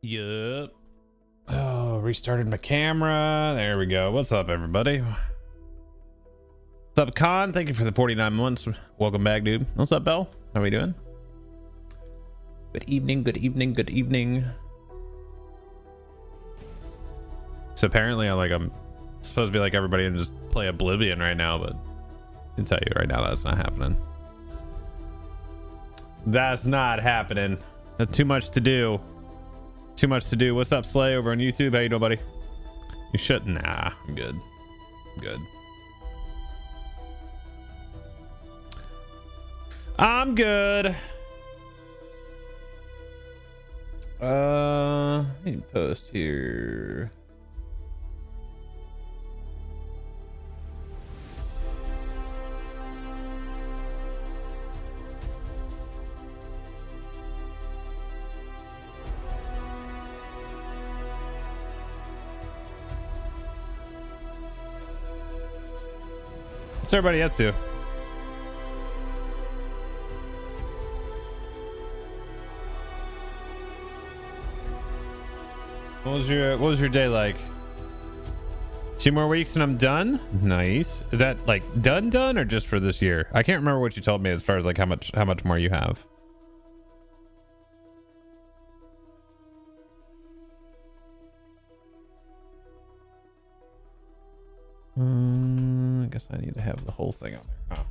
Yup. Oh, restarted my camera. There we go. What's up, everybody? What's up, Con? Thank you for the 49 months. Welcome back, dude. What's up, Bell? How we doing? Good evening, good evening, good evening. So apparently I'm supposed to be like everybody and just play Oblivion right now, but I can tell you right now that's not happening. That's not happening. That's too much to do. Too much to do. What's up, Slay, over on YouTube? How you doing, buddy? You shouldn't. Nah, I'm good. I'm good. I'm good. I need to post here. What's everybody up to? What was your day like? 2 more weeks and I'm done? Nice. Is that like done or just for this year? I can't remember what you told me as far as like how much more you have. I guess I need to have the whole thing on there, huh?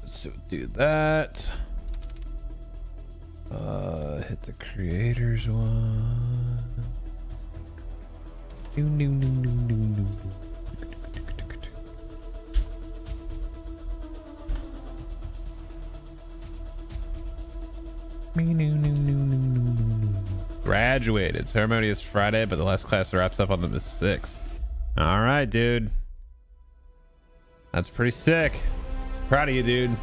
So do that. Hit the creators one. Graduated. Ceremony is Friday, but the last class wraps up on the 6th. All right, dude. That's pretty sick. Proud of you, dude.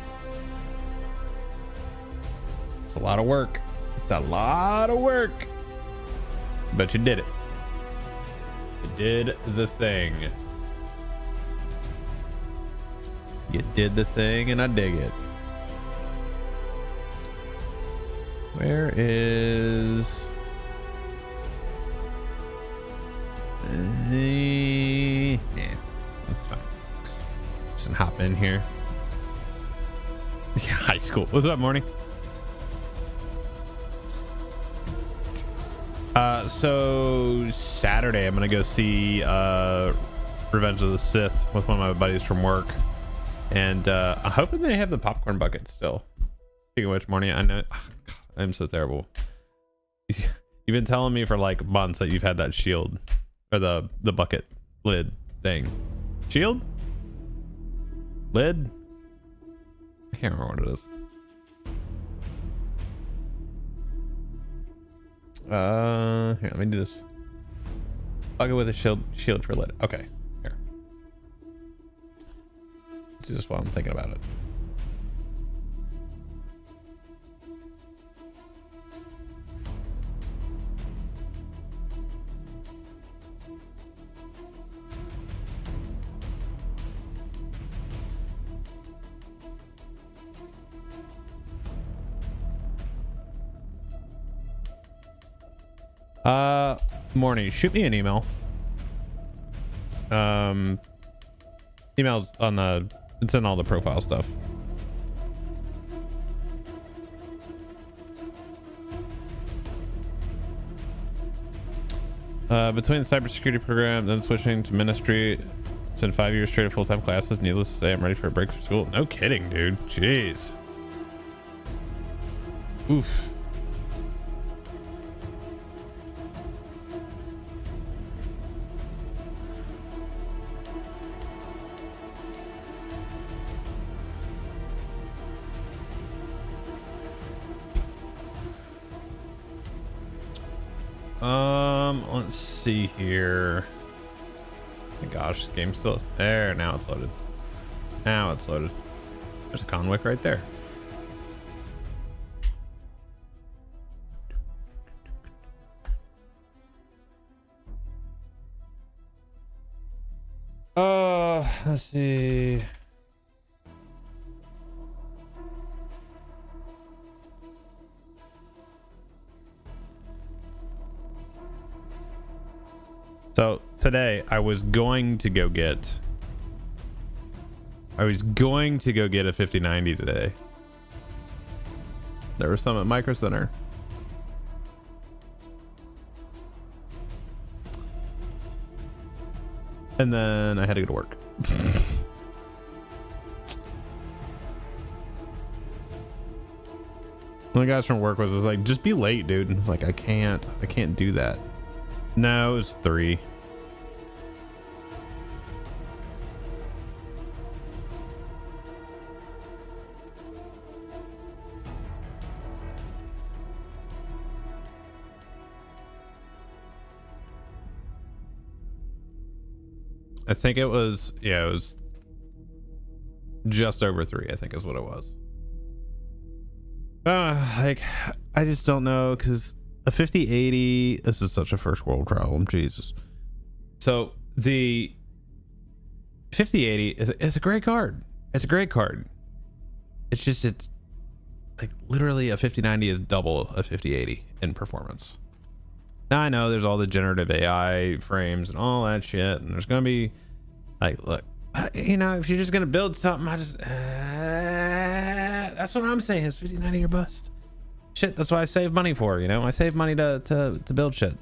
It's a lot of work. It's a lot of work. But you did it. You did the thing. You did the thing, and I dig it. Where is... yeah, that's fine. Just hop in here. Yeah, high school. What's up, morning? So Saturday I'm gonna go see Revenge of the Sith with one of my buddies from work, and I'm hoping they have the popcorn bucket still. Speaking of which, morning, I know I'm so terrible. You've been telling me for like months that you've had that shield or the bucket lid thing. Shield? Lid? I can't remember what it is. Here, let me do this. Bucket with a shield for lid. Okay, here. This is just while I'm thinking about it. Morning, shoot me an email. Emails on the, it's in all the profile stuff. Between the cybersecurity program, then switching to ministry, it's been 5 years straight of full-time classes. Needless to say, I'm ready for a break from school. No kidding, dude. Jeez. Oof. Let's see here. Oh my gosh, the game's still there. Now it's loaded. Now it's loaded. There's a convict right there. Let's see. So today I was going to go get a 5090 today. There was some at Micro Center. And then I had to go to work. One of the guys from work was like, just be late, dude. And I was like, I can't do that. No, it was 3. I think it was, yeah, it was just over 3, I think is what it was. Like, I just don't know, because a 5080, this is such a first world problem, Jesus. So the 5080 is a great card. It's a great card. It's just, it's like literally a 5090 is double a 5080 in performance. Now I know there's all the generative AI frames and all that shit, and there's gonna be like, look, you know, if you're just gonna build something, I just that's what I'm saying, is 5090 or bust. Shit, that's what I save money for, you know. I save money to build shit.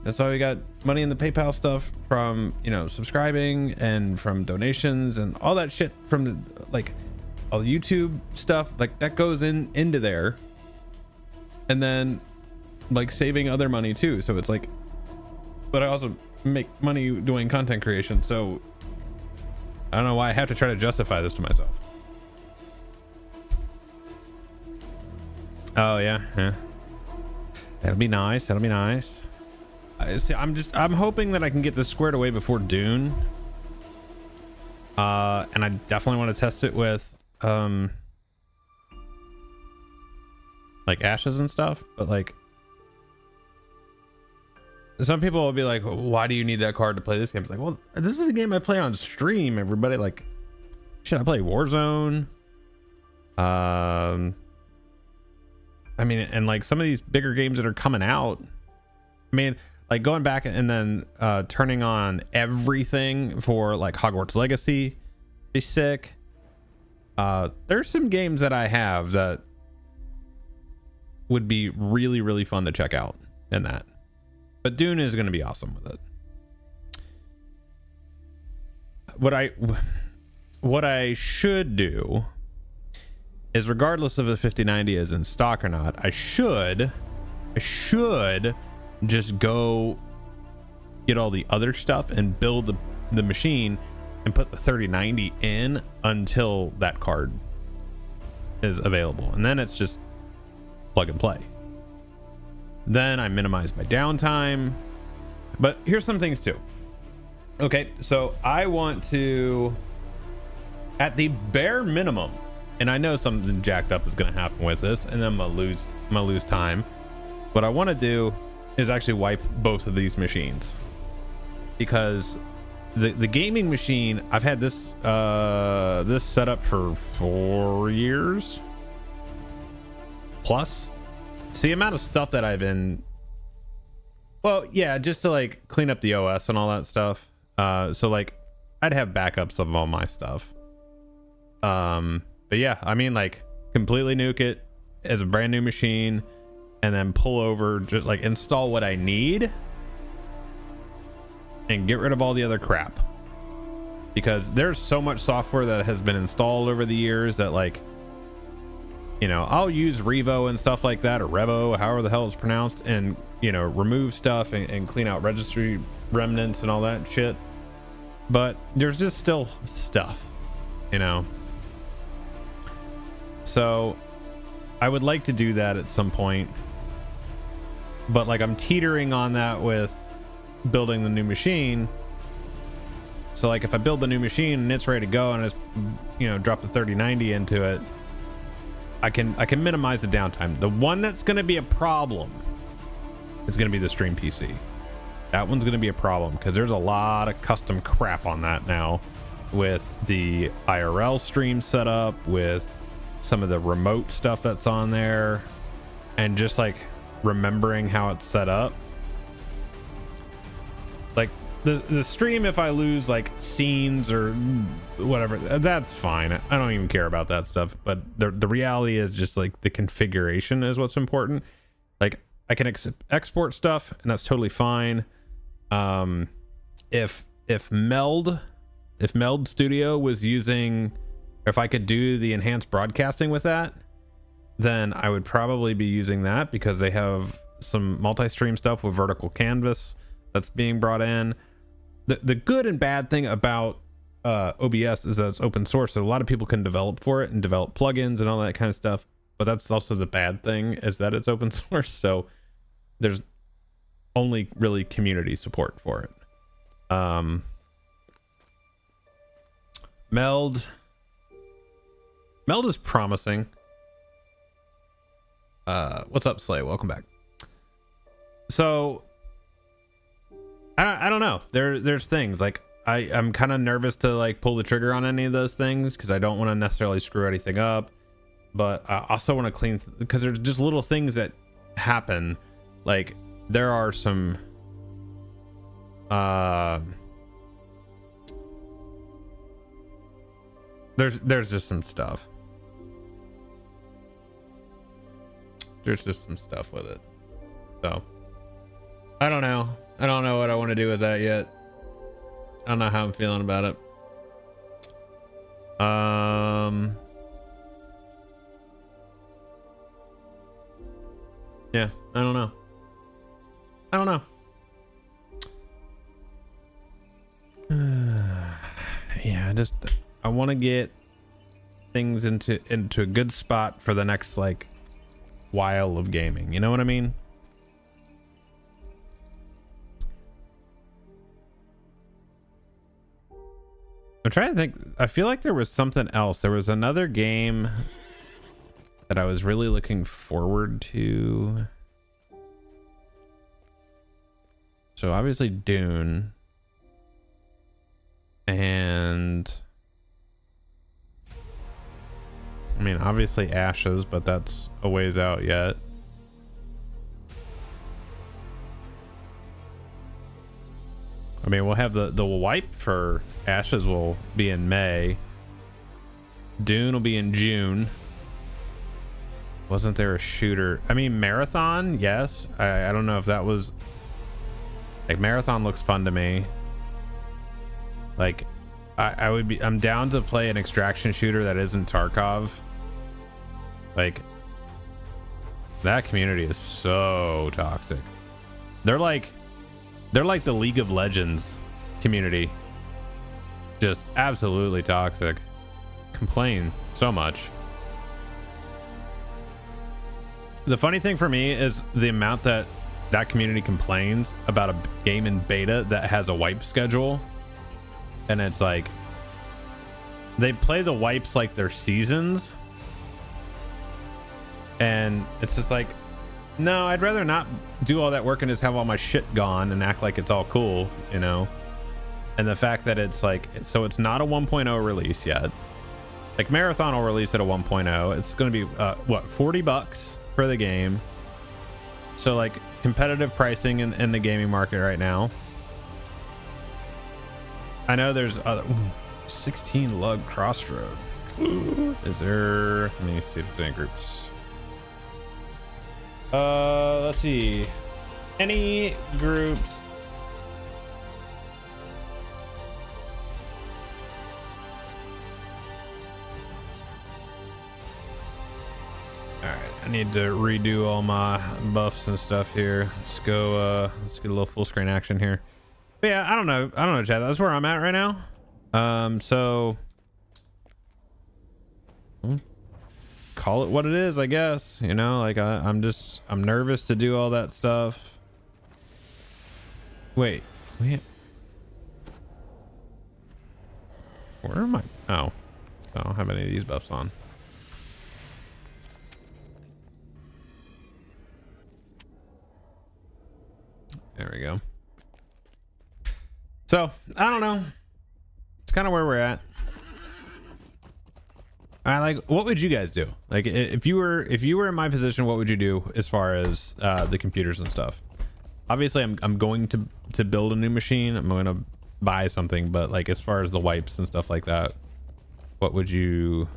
That's why we got money in the PayPal stuff from, you know, subscribing and from donations and all that shit from the, like, all the YouTube stuff, like that goes into there, and then like saving other money too. So it's like, but I also make money doing content creation, so I don't know why I have to try to justify this to myself. Oh yeah, that'll be nice. That'll be nice. See, I'm hoping that I can get this squared away before Dune. And I definitely want to test it with like Ashes and stuff, but like some people will be like, why do you need that card to play this game? It's like, well, this is the game I play on stream, everybody. Like, shit, I play Warzone. I mean, and like some of these bigger games that are coming out, I mean, like going back and then turning on everything for like Hogwarts Legacy is sick. There's some games that I have that would be really, really fun to check out in that. But Dune is going to be awesome with it. What I should do is, regardless of if 5090 is in stock or not, I should just go get all the other stuff and build the machine and put the 3090 in until that card is available, and then it's just plug and play. Then I minimize my downtime. But here's some things too. Okay, so I want to, at the bare minimum, and I know something jacked up is going to happen with this, and I'm gonna lose time. What I want to do is actually wipe both of these machines, because the gaming machine, I've had this this set up for 4 years plus. See, the amount of stuff that I've been, well, yeah, just to like clean up the OS and all that stuff. So like I'd have backups of all my stuff. But yeah, I mean, like completely nuke it as a brand new machine and then pull over, just like install what I need and get rid of all the other crap, because there's so much software that has been installed over the years that, like, you know, I'll use Revo and stuff like that, or Revo, however the hell it's pronounced, and, you know, remove stuff and clean out registry remnants and all that shit. But there's just still stuff, you know. So I would like to do that at some point, but like I'm teetering on that with building the new machine. So like if I build the new machine and it's ready to go and I just, you know, drop the 3090 into it, I can minimize the downtime. The one that's going to be a problem is going to be the stream PC. That one's going to be a problem because there's a lot of custom crap on that now, with the IRL stream setup, with some of the remote stuff that's on there, and just like remembering how it's set up. Like the stream, if I lose like scenes or whatever, that's fine. I don't even care about that stuff. But the reality is just like the configuration is what's important. Like I can export stuff and that's totally fine. If Meld Studio was using, if I could do the enhanced broadcasting with that, then I would probably be using that, because they have some multi-stream stuff with vertical canvas that's being brought in. The good and bad thing about OBS is that it's open source, so a lot of people can develop for it and develop plugins and all that kind of stuff. But that's also the bad thing, is that it's open source, so there's only really community support for it. Meld is promising. What's up, Slay? Welcome back. So I don't know. There's things like I'm kind of nervous to like pull the trigger on any of those things, because I don't want to necessarily screw anything up, but I also want to clean, because there's just little things that happen. Like there are some there's just some stuff. There's just some stuff with it. So I don't know what I want to do with that yet. I don't know how I'm feeling about it. Yeah, I don't know. Yeah, I want to get things into a good spot for the next like while of gaming, you know what I mean? I'm trying to think. I feel like there was something else. There was another game that I was really looking forward to. So obviously Dune, and I mean obviously Ashes, but that's a ways out yet. I mean, we'll have the wipe for Ashes will be in May. Dune will be in June. Wasn't there a shooter? I mean, Marathon, yes. I don't know if that was like, Marathon looks fun to me. Like I'm down to play an extraction shooter that isn't Tarkov. Like that community is so toxic. They're like the League of Legends community. Just absolutely toxic. Complain so much. The funny thing for me is the amount that community complains about a game in beta that has a wipe schedule. And it's like they play the wipes like they're seasons. And it's just like, no, I'd rather not do all that work and just have all my shit gone and act like it's all cool, you know? And the fact that it's like, so it's not a 1.0 release yet. Like Marathon will release at a 1.0. It's going to be, what, $40 for the game. So like competitive pricing in the gaming market right now. I know there's other 16 lug crossroad. Is there, let me see if there's any groups. Let's see. Any groups? All right, I need to redo all my buffs and stuff here. Let's go. Let's get a little full screen action here. But yeah, I don't know, Chad. That's where I'm at right now. So call it what it is, I guess. You know, like I'm nervous to do all that stuff. Wait, where am I? Oh, I don't have any of these buffs on. There we go. So I don't know. It's kind of where we're at. What would you guys do? Like if you were in my position, what would you do as far as the computers and stuff? obviously I'm going to build a new machine. I'm going to buy something, but like as far as the wipes and stuff like that, what would you...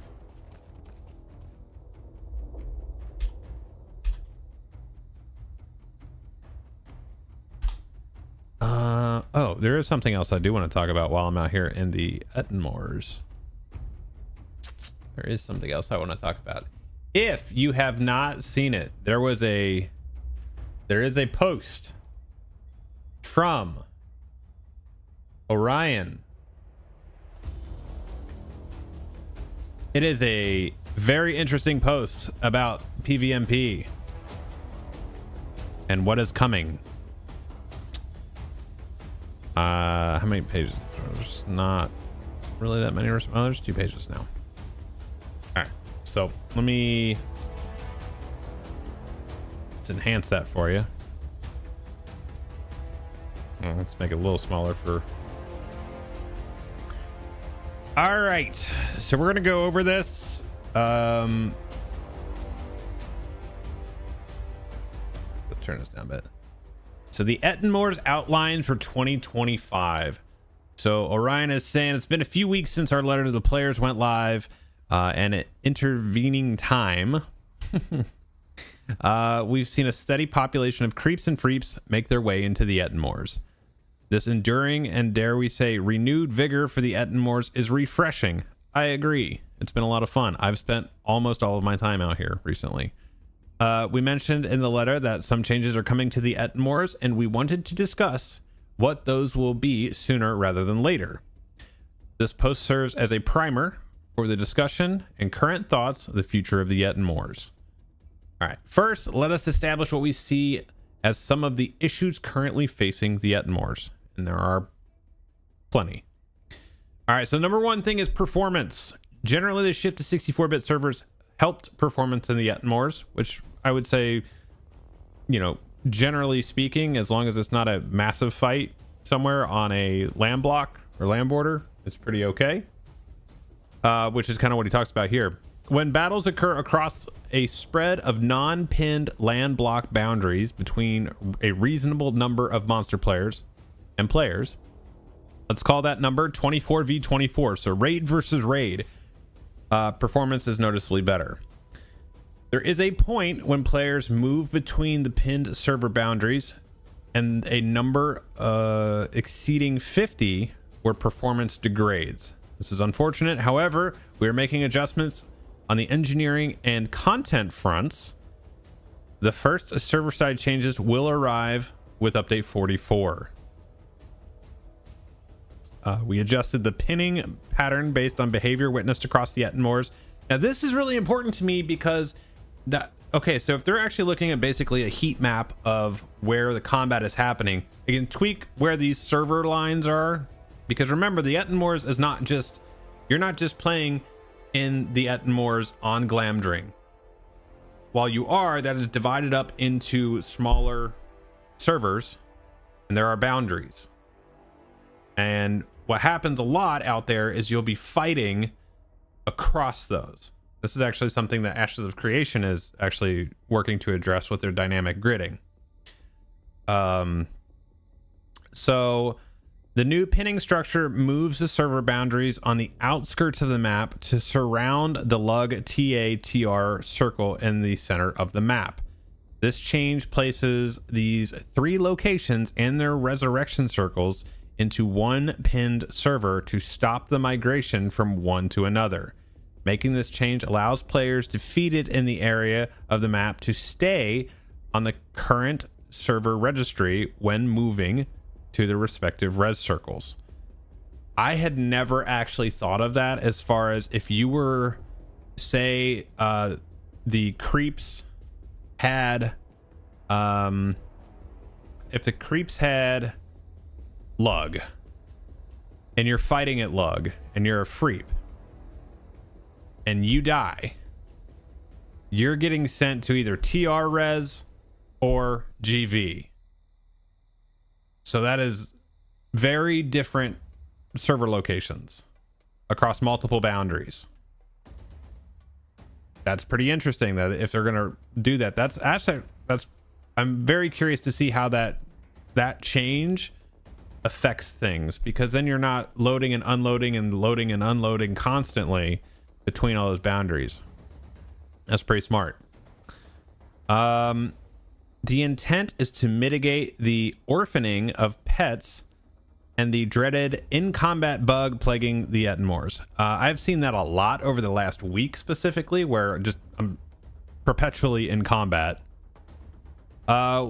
Oh, there is something else I do want to talk about while I'm out here in the Ettenmoors. There is something else I want to talk about. If you have not seen it, there is a post from Orion. It is a very interesting post about PvMP and what is coming. How many pages? There's not really that many. Oh, there's 2 pages now. All right, so let's enhance that for you. Let's make it a little smaller for... All right, so we're gonna go over this. Let's turn this down a bit. So the Ettenmoors outline for 2025. So Orion is saying it's been a few weeks since our letter to the players went live, and at intervening time, we've seen a steady population of creeps and freeps make their way into the Ettenmoors. This enduring and, dare we say, renewed vigor for the Ettenmoors is refreshing. I agree. It's been a lot of fun. I've spent almost all of my time out here recently. We mentioned in the letter that some changes are coming to the Ettenmoors, and we wanted to discuss what those will be sooner rather than later. This post serves as a primer for the discussion and current thoughts of the future of the Ettenmoors. All right, first, let us establish what we see as some of the issues currently facing the Ettenmoors, and there are plenty. All right, so number one thing is performance. Generally, the shift to 64-bit servers helped performance in the Ettenmoors, which I would say, you know, generally speaking, as long as it's not a massive fight somewhere on a land block or land border, it's pretty okay. Which is kind of what he talks about here. When battles occur across a spread of non-pinned land block boundaries between a reasonable number of monster players and players, let's call that number 24v24, so raid versus raid, performance is noticeably better. There is a point when players move between the pinned server boundaries and a number exceeding 50 where performance degrades. This is unfortunate. However, we are making adjustments on the engineering and content fronts. The first server-side changes will arrive with update 44. We adjusted the pinning pattern based on behavior witnessed across the Ettenmoors. Now, this is really important to me because so if they're actually looking at basically a heat map of where the combat is happening, they can tweak where these server lines are. Because remember, the Ettenmoors is not just, you're not just playing in the Ettenmoors on Glamdring. While you are, that is divided up into smaller servers, and there are boundaries. And what happens a lot out there is you'll be fighting across those. This is actually something that Ashes of Creation is actually working to address with their dynamic gridding. So the new pinning structure moves the server boundaries on the outskirts of the map to surround the lug TATR circle in the center of the map. This change places these 3 locations and their resurrection circles into one pinned server to stop the migration from one to another. Making this change allows players defeated in the area of the map to stay on the current server registry when moving to the respective res circles. I had never actually thought of that as far as if you were, say, the creeps had, if the creeps had lug and you're fighting at lug and you're a freep and you die, you're getting sent to either TR res or GV. So that is very different server locations across multiple boundaries. That's pretty interesting that if they're going to do that, that's I'm very curious to see how that that change affects things, because then you're not loading and unloading and loading and unloading constantly between all those boundaries. That's pretty smart. The intent is to mitigate the orphaning of pets and the dreaded in-combat bug plaguing the Ettenmoors. I've seen that a lot over the last week specifically, where just I'm perpetually in combat.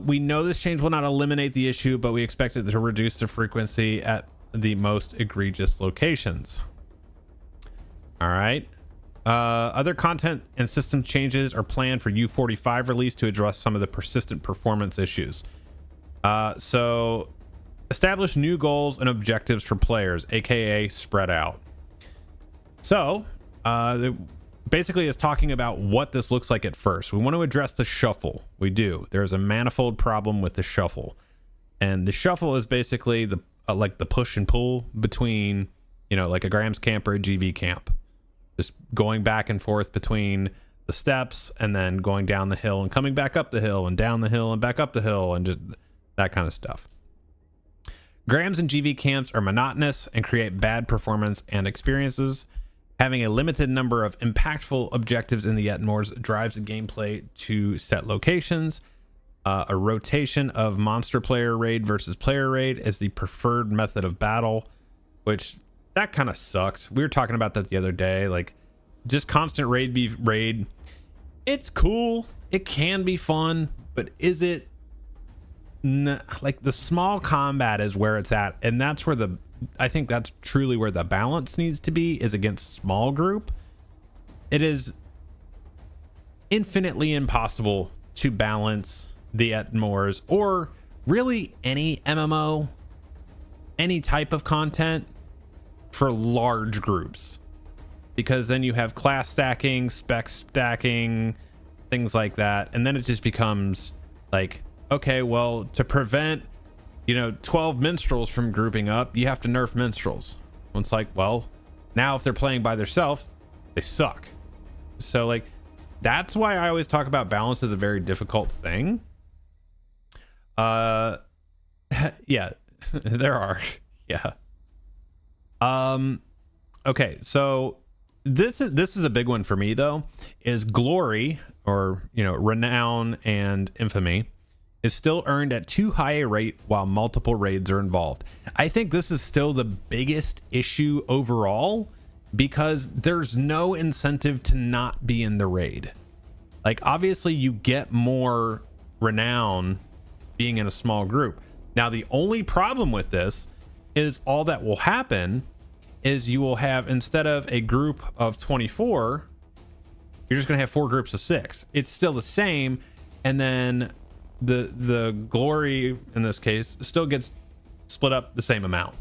We know this change will not eliminate the issue, but we expect it to reduce the frequency at the most egregious locations. All right. Other content and systems changes are planned for U45 release to address some of the persistent performance issues. So establish new goals and objectives for players, aka spread out. So basically is talking about what this looks like at first. We want to address the shuffle. We do. There's a manifold problem with the shuffle, and the shuffle is basically the like the push and pull between, you know, like a Grams camp or a GV camp, just going back and forth between the steps and then going down the hill and coming back up the hill and down the hill and back up the hill and just that kind of stuff. Grams and GV camps are monotonous and create bad performance and experiences. Having a limited number of impactful objectives in the Ettenmoors drives the gameplay to set locations. A rotation of monster player raid versus player raid is the preferred method of battle, which that kind of sucks. We were talking about that the other day. Like, just constant raid. It's cool. It can be fun, but is it? Like, the small combat is where it's at, and that's where I think that's truly where the balance needs to be, is against small group. It is infinitely impossible to balance the Ettenmoors, or really any MMO, any type of content, for large groups, because then you have class stacking, spec stacking, things like that, and then it just becomes like, okay, well, to prevent, you know, 12 minstrels from grouping up, you have to nerf minstrels. It's like, well, now if they're playing by themselves, they suck. So like, that's why I always talk about balance as a very difficult thing. Yeah, there are. Yeah. Okay, so this is a big one for me though, is glory, or, you know, renown and infamy, is still earned at too high a rate while multiple raids are involved. I think this is still the biggest issue overall, because there's no incentive to not be in the raid. Like, obviously you get more renown being in a small group. Now, the only problem with this is all that will happen is you will have, instead of a group of 24, you're just gonna have 4 groups of 6. It's still the same, and then the glory in this case still gets split up the same amount.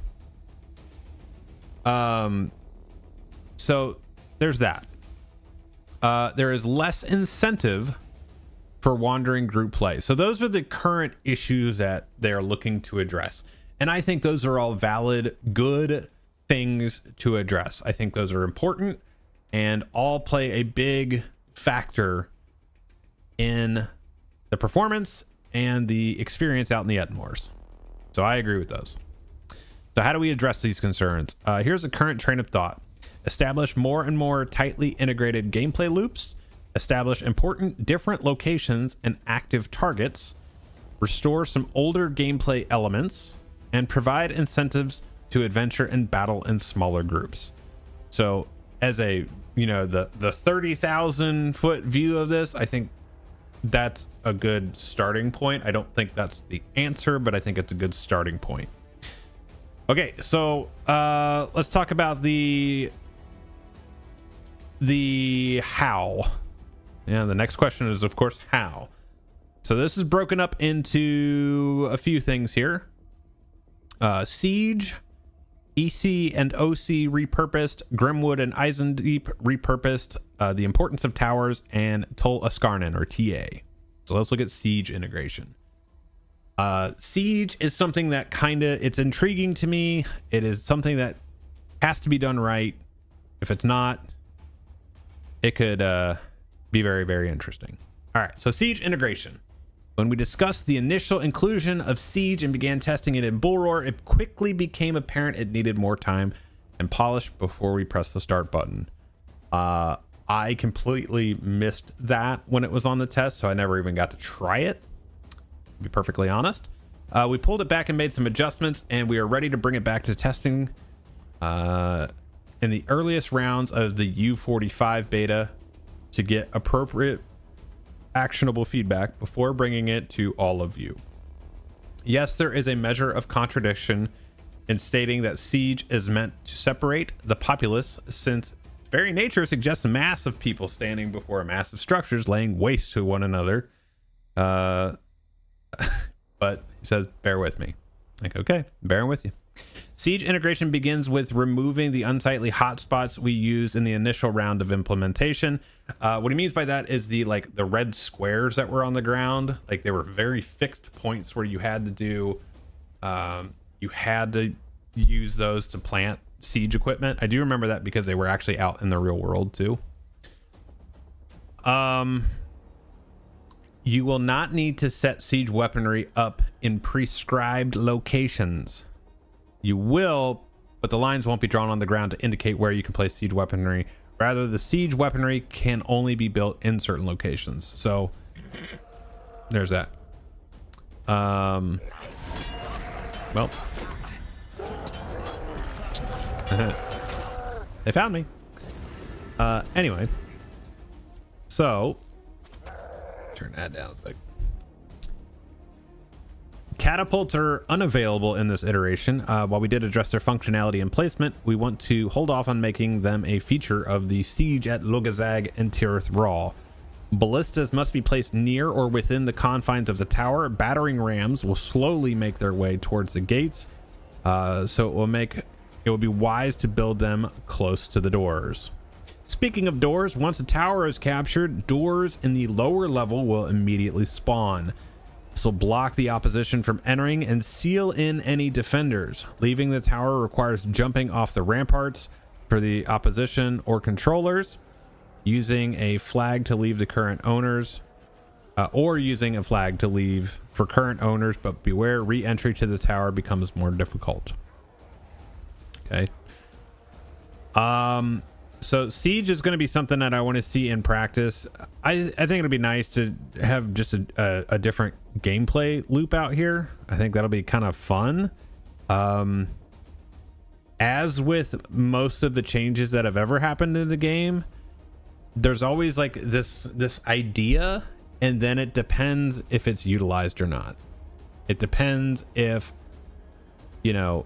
So there's that. There is less incentive for wandering group play. So those are the current issues that they're looking to address, and I think those are all valid, good things to address. I think those are important and all play a big factor in the performance and the experience out in the Ettenmoors. So I agree with those. So how do we address these concerns? Here's a current train of thought. Establish more and more tightly integrated gameplay loops. Establish important different locations and active targets. Restore some older gameplay elements. And provide incentives to adventure and battle in smaller groups. So as a, you know, the 30,000 foot view of this, I think that's a good starting point. I don't think that's the answer, but I think it's a good starting point. Okay, so let's talk about the how. Yeah, the next question is, of course, how. So this is broken up into a few things here. Siege, EC and OC repurposed, Grimwood and Eisendeep repurposed, the importance of towers, and Tol Askarnan, or TA. So let's look at Siege integration. Siege is something that it's intriguing to me. It is something that has to be done right. If it's not, it could be very, very interesting. All right, so Siege integration. When we discussed the initial inclusion of Siege and began testing it in Bull Roar, it quickly became apparent it needed more time and polish before we pressed the start button. I completely missed that when it was on the test, so I never even got to try it, to be perfectly honest. We pulled it back and made some adjustments, and we are ready to bring it back to testing in the earliest rounds of the U45 beta to get appropriate actionable feedback before bringing it to all of you. Yes, there is a measure of contradiction in stating that Siege is meant to separate the populace, since its very nature suggests a mass of people standing before a mass of structures laying waste to one another. But he says, bear with me. Like, okay, bearing with you. Siege integration begins with removing the unsightly hotspots we used in the initial round of implementation. What he means by that is the red squares that were on the ground. Like, they were very fixed points where you had to do, you had to use those to plant Siege equipment. I do remember that because they were actually out in the real world too. You will not need to set Siege weaponry up in prescribed locations. You will, but the lines won't be drawn on the ground to indicate where you can place Siege weaponry. Rather, the Siege weaponry can only be built in certain locations. So there's that. Well, they found me. Anyway, so turn that down a sec. Catapults are unavailable in this iteration. While we did address their functionality and placement, we want to hold off on making them a feature of the Siege at Lugazag and Tirith Raw. Ballistas must be placed near or within the confines of the tower. Battering rams will slowly make their way towards the gates, so it will be wise to build them close to the doors. Speaking of doors, once a tower is captured, doors in the lower level will immediately spawn. This will block the opposition from entering and seal in any defenders. Leaving the tower requires jumping off the ramparts for the opposition or controllers, using a flag to leave the current owners, or using a flag to leave for current owners, but beware, re-entry to the tower becomes more difficult. Okay. So Siege is going to be something that I want to see in practice. I think it'll be nice to have just a different gameplay loop out here. I think that'll be kind of fun. As with most of the changes that have ever happened in the game, there's always like this idea, and then it depends if it's utilized or not. It depends if, you know,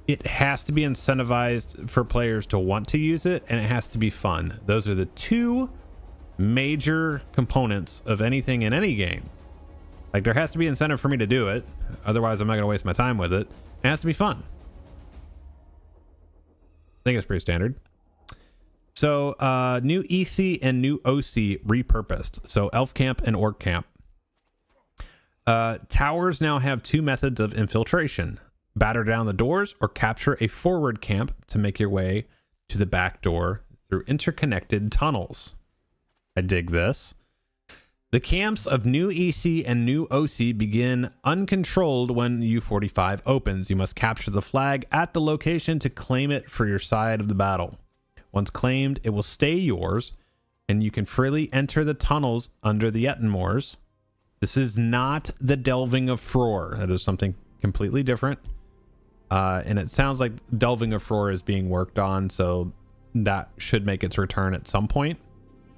it has to be incentivized for players to want to use it, and it has to be fun. Those are the two major components of anything in any game. Like, there has to be incentive for me to do it, otherwise I'm not going to waste my time with it. It has to be fun. I think it's pretty standard. So new EC and new OC repurposed. So Elf Camp and Orc Camp. Towers now have two methods of infiltration: batter down the doors or capture a forward camp to make your way to the back door through interconnected tunnels. I dig this. The camps of new EC and new OC begin uncontrolled when U45 opens. You must capture the flag at the location to claim it for your side of the battle. Once claimed, it will stay yours, and you can freely enter the tunnels under the Ettenmoors. This is not the Delving of Frore. That is something completely different. And it sounds like Delving of Frore is being worked on, so that should make its return at some point.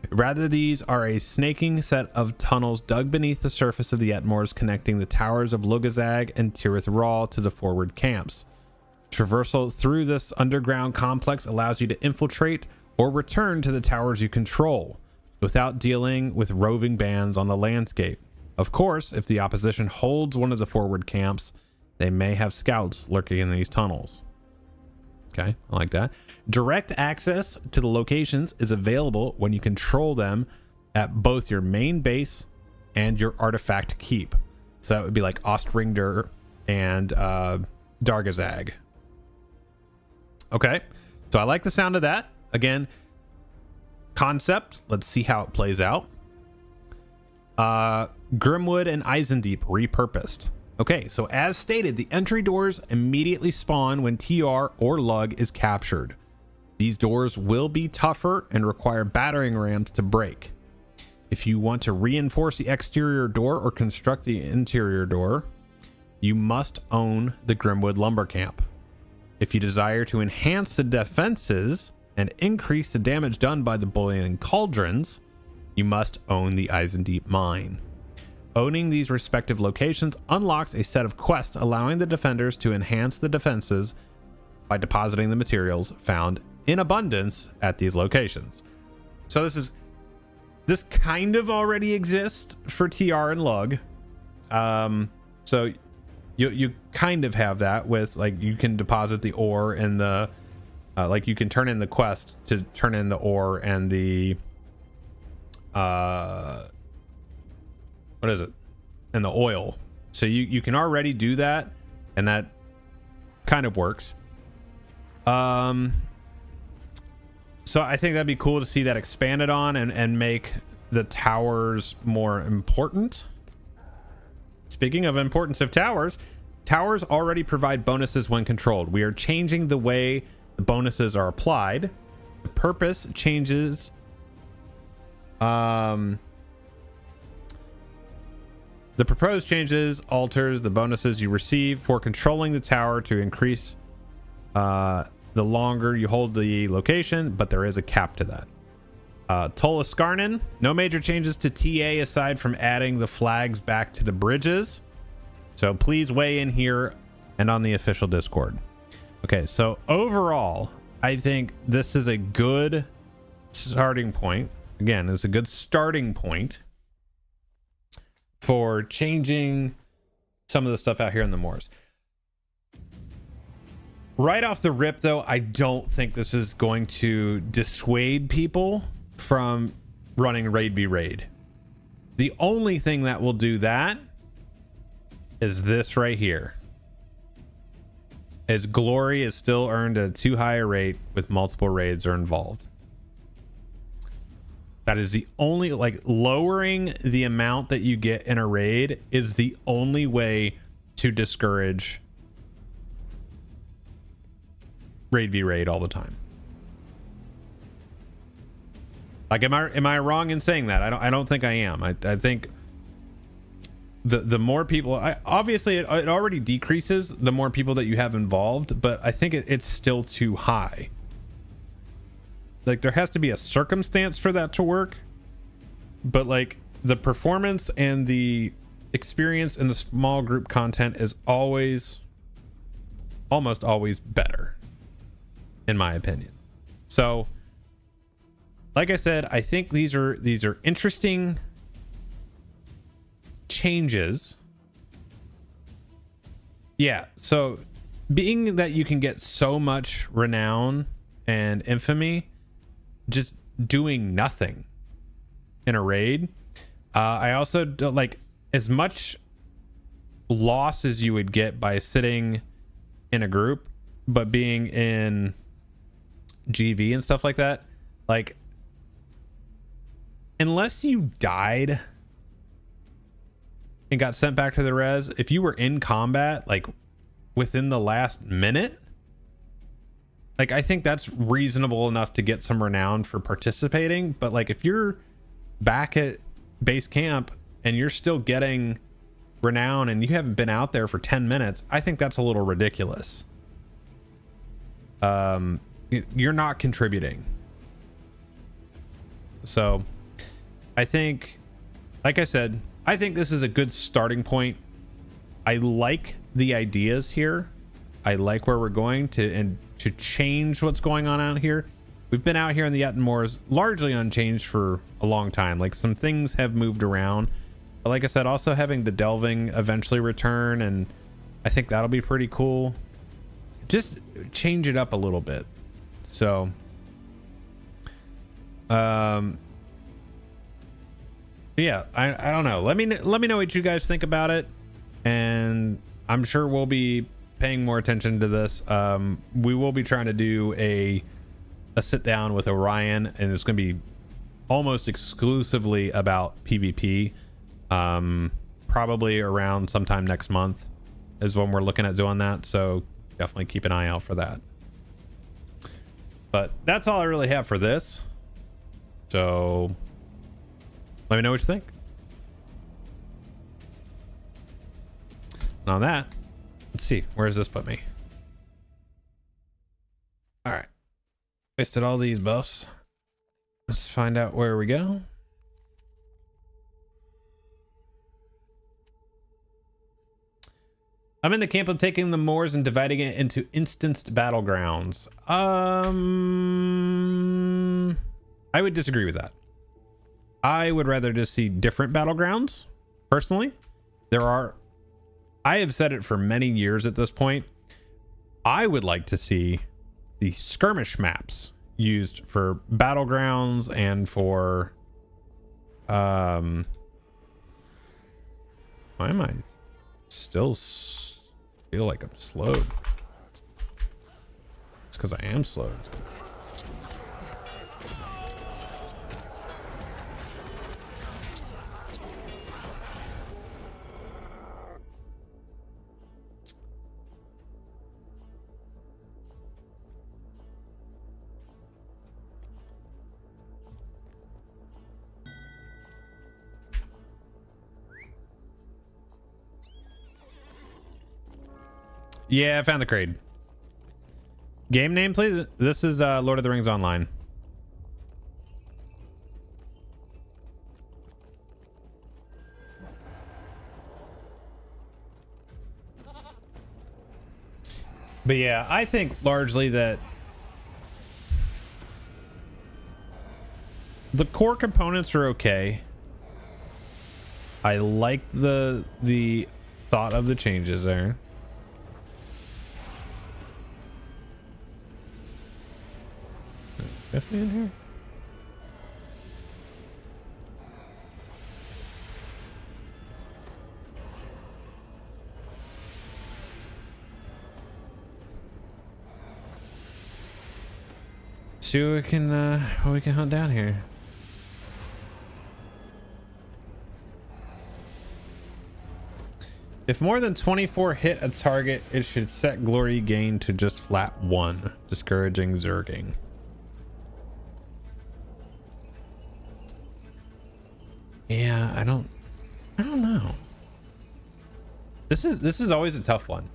Rather, these are a snaking set of tunnels dug beneath the surface of the Ettenmoors, connecting the towers of Lugazag and Tirith Raw to the forward camps. Traversal through this underground complex allows you to infiltrate or return to the towers you control without dealing with roving bands on the landscape. Of course, if the opposition holds one of the forward camps, they may have scouts lurking in these tunnels. Okay, I like that. Direct access to the locations is available when you control them at both your main base and your artifact keep. So that would be like Ostringder and Dargazag. Okay, so I like the sound of that. Again, concept. Let's see how it plays out. Grimwood and Eisendeep repurposed. Okay, so as stated, the entry doors immediately spawn when TR or lug is captured. These doors will be tougher and require battering rams to break. If you want to reinforce the exterior door or construct the interior door, you must own the Grimwood lumber camp. If you desire to enhance the defenses and increase the damage done by the boiling cauldrons, you must own the Eisendeep mine. Owning these respective locations unlocks a set of quests allowing the defenders to enhance the defenses by depositing the materials found in abundance at these locations. So this kind of already exists for TR and lug. So you kind of have that with, like, you can deposit the ore and the like you can turn in the quest to turn in the ore and the what is it, and the oil. So you can already do that, and that kind of works. So I think that'd be cool to see that expanded on and make the towers more important. Speaking of importance of towers, towers already provide bonuses when controlled. We are changing the way the bonuses are applied. The purpose changes. The proposed changes alters the bonuses you receive for controlling the tower to increase the longer you hold the location, but there is a cap to that. Tolaskarnen, no major changes to TA aside from adding the flags back to the bridges. So please weigh in here and on the official Discord. Okay, so overall, I think this is a good starting point. Again, it's a good starting point for changing some of the stuff out here in the moors. Right off the rip, though, I don't think this is going to dissuade people from running raid v raid. The only thing that will do that is this right here. As glory is still earned at too high a rate with multiple raids are involved. That is the only, like, lowering the amount that you get in a raid is the only way to discourage raid v raid all the time. Like, am I wrong in saying that? I don't think I am. I think the more people, obviously it already decreases the more people that you have involved, but I think it's still too high. Like, there has to be a circumstance for that to work, but like the performance and the experience in the small group content is almost always better, in my opinion. So like I said, I think these are interesting changes. Yeah, so being that you can get so much renown and infamy just doing nothing in a raid, I also don't like as much loss as you would get by sitting in a group, but being in GV and stuff like that, like, unless you died and got sent back to the res, if you were in combat like within the last minute, like, I think that's reasonable enough to get some renown for participating. But like, if you're back at base camp and you're still getting renown and you haven't been out there for 10 minutes, I think that's a little ridiculous. You're not contributing. So I think, like I said, I think this is a good starting point. I like the ideas here. I like where we're going to change what's going on out here. We've been out here in the Moors largely unchanged for a long time. Like, some things have moved around. But like I said, also having the delving eventually return, and I think that'll be pretty cool. Just change it up a little bit. So yeah, I don't know. Let me know what you guys think about it, and I'm sure we'll be paying more attention to this. We will be trying to do a sit down with Orion, and it's going to be almost exclusively about PvP. Probably around sometime next month is when we're looking at doing that, so definitely keep an eye out for that. But that's all I really have for this, so let me know what you think. And on that, let's see, where does this put me? All right, wasted all these buffs. Let's find out where we go. I'm in the camp of taking the moors and dividing it into instanced battlegrounds. I would disagree with that. I would rather just see different battlegrounds, personally. I have said it for many years at this point. I would like to see the skirmish maps used for battlegrounds and for why am I still feel like I'm slowed? It's because I am slowed. Yeah, I found the crate. Game name, please. This is Lord of the Rings Online. But yeah, I think largely that the core components are okay. I like the thought of the changes there. Definitely in here. See what we can hunt down here. If more than 24 hit a target, it should set glory gain to just flat 1, discouraging zerging. Yeah, I don't know. This is always a tough one.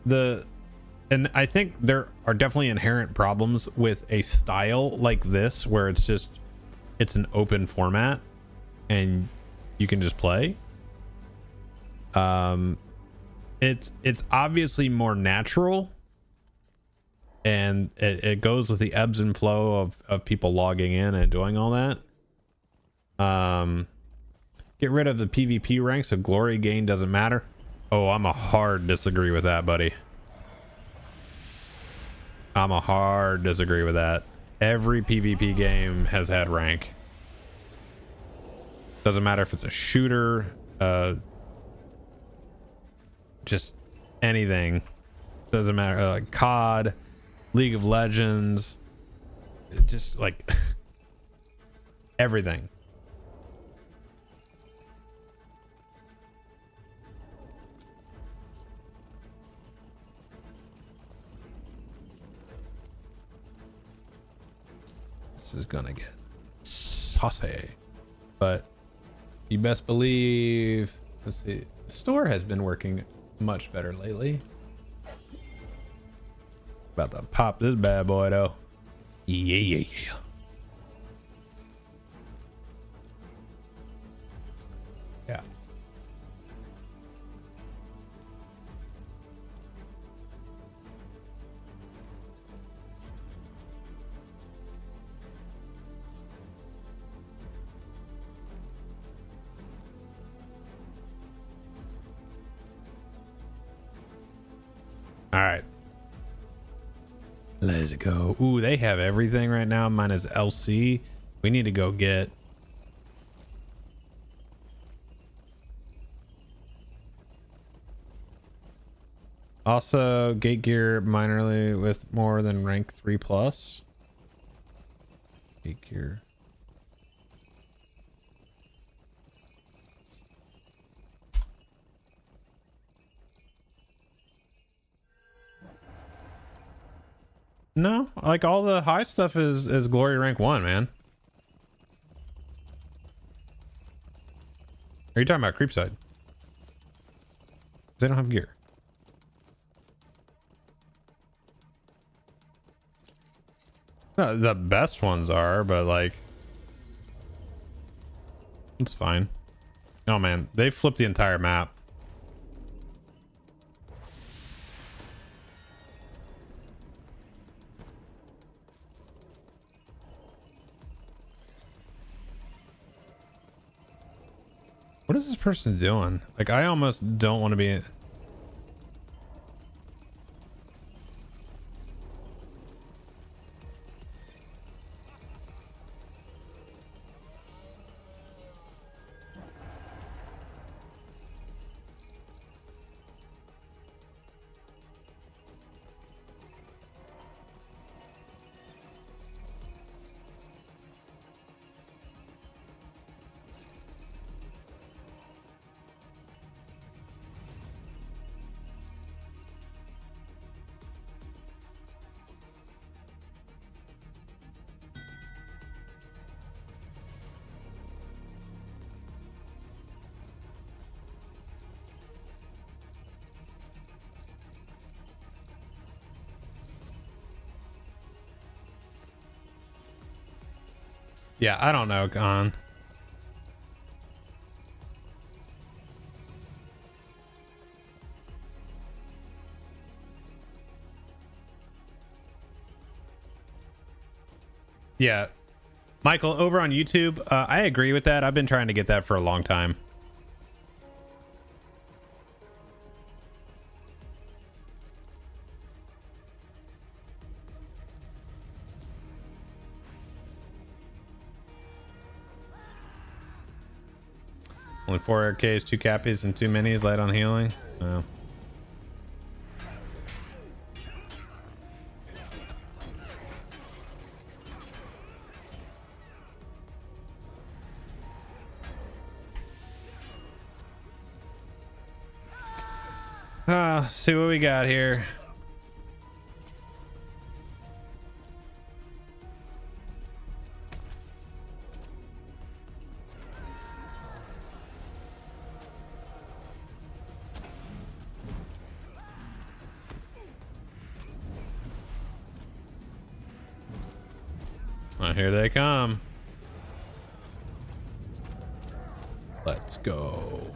And I think there are definitely inherent problems with a style like this where it's an open format and you can just play. It's obviously more natural. And it goes with the ebbs and flow of people logging in and doing all that. Get rid of the PvP rank so glory gain doesn't matter. Oh, I'm a hard disagree with that, buddy. I'm a hard disagree with that. Every PvP game has had rank. Doesn't matter if it's a shooter, just anything. Doesn't matter, like COD. League of Legends, just like everything. This is gonna get saucy, but you best believe, let's see, the store has been working much better lately. About to pop this bad boy though. Yeah. Yeah. All right. Let's go. Ooh, they have everything right now. Mine is LC. We need to go get. Also, gate gear minorly with more than rank 3+. Gate gear. No, like all the high stuff is glory rank 1, man. Are you talking about Creepside? They don't have gear. No, the best ones are, but like, it's fine. Oh man, they flipped the entire map. What is this person doing? Like, I almost don't want to be... Yeah, I don't know, Con. Yeah. Michael, over on YouTube, I agree with that. I've been trying to get that for a long time. Only 4 RKs, 2 cappies, and 2 minis light on healing. Oh. See what we got here. Oh, here they come. Let's go.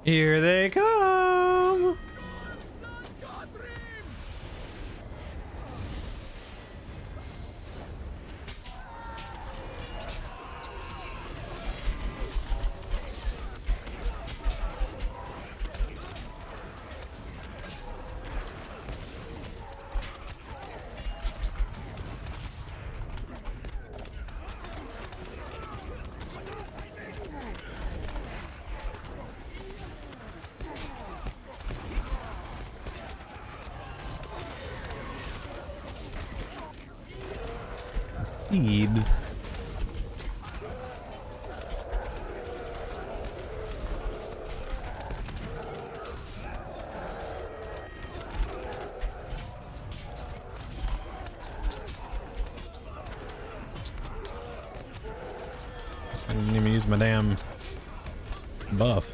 Here they come. Seeds. I didn't even use my damn buff.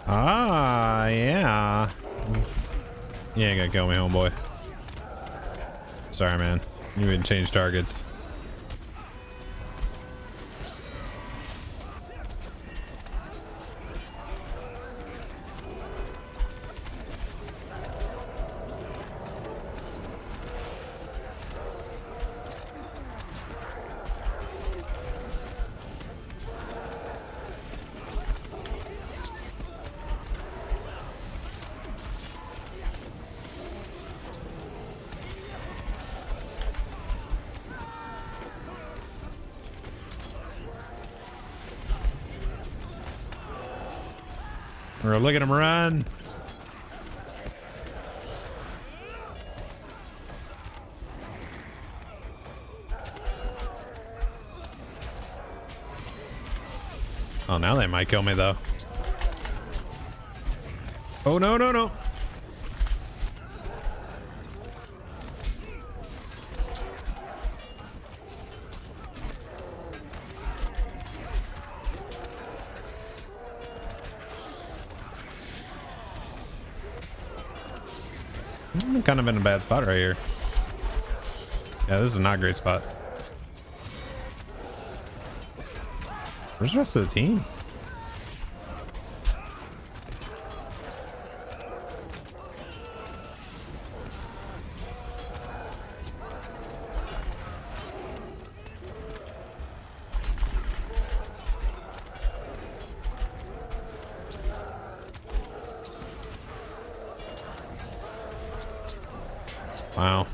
Ah, yeah. You ain't gonna kill me, homeboy. Sorry, man. You didn't change targets. Or look at him run. Oh, now they might kill me though. Oh, no, no, no. I'm kind of in a bad spot right here. Yeah, this is not a great spot. Where's the rest of the team? Wow.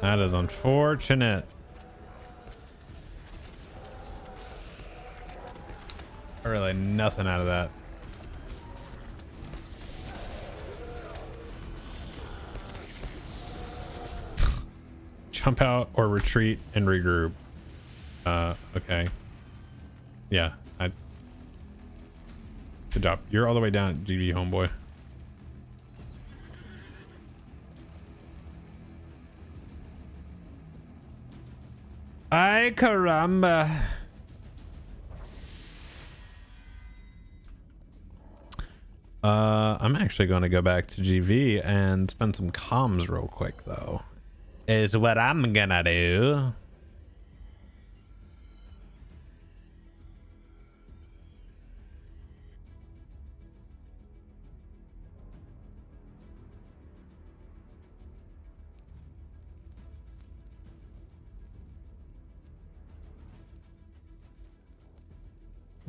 That is unfortunate. Really nothing out of that. Jump out or retreat and regroup. Okay. Yeah. Good job. You're all the way down at GG, homeboy. Ay, caramba. I'm actually going to go back to GV and spend some comms real quick, though. Is what I'm gonna do.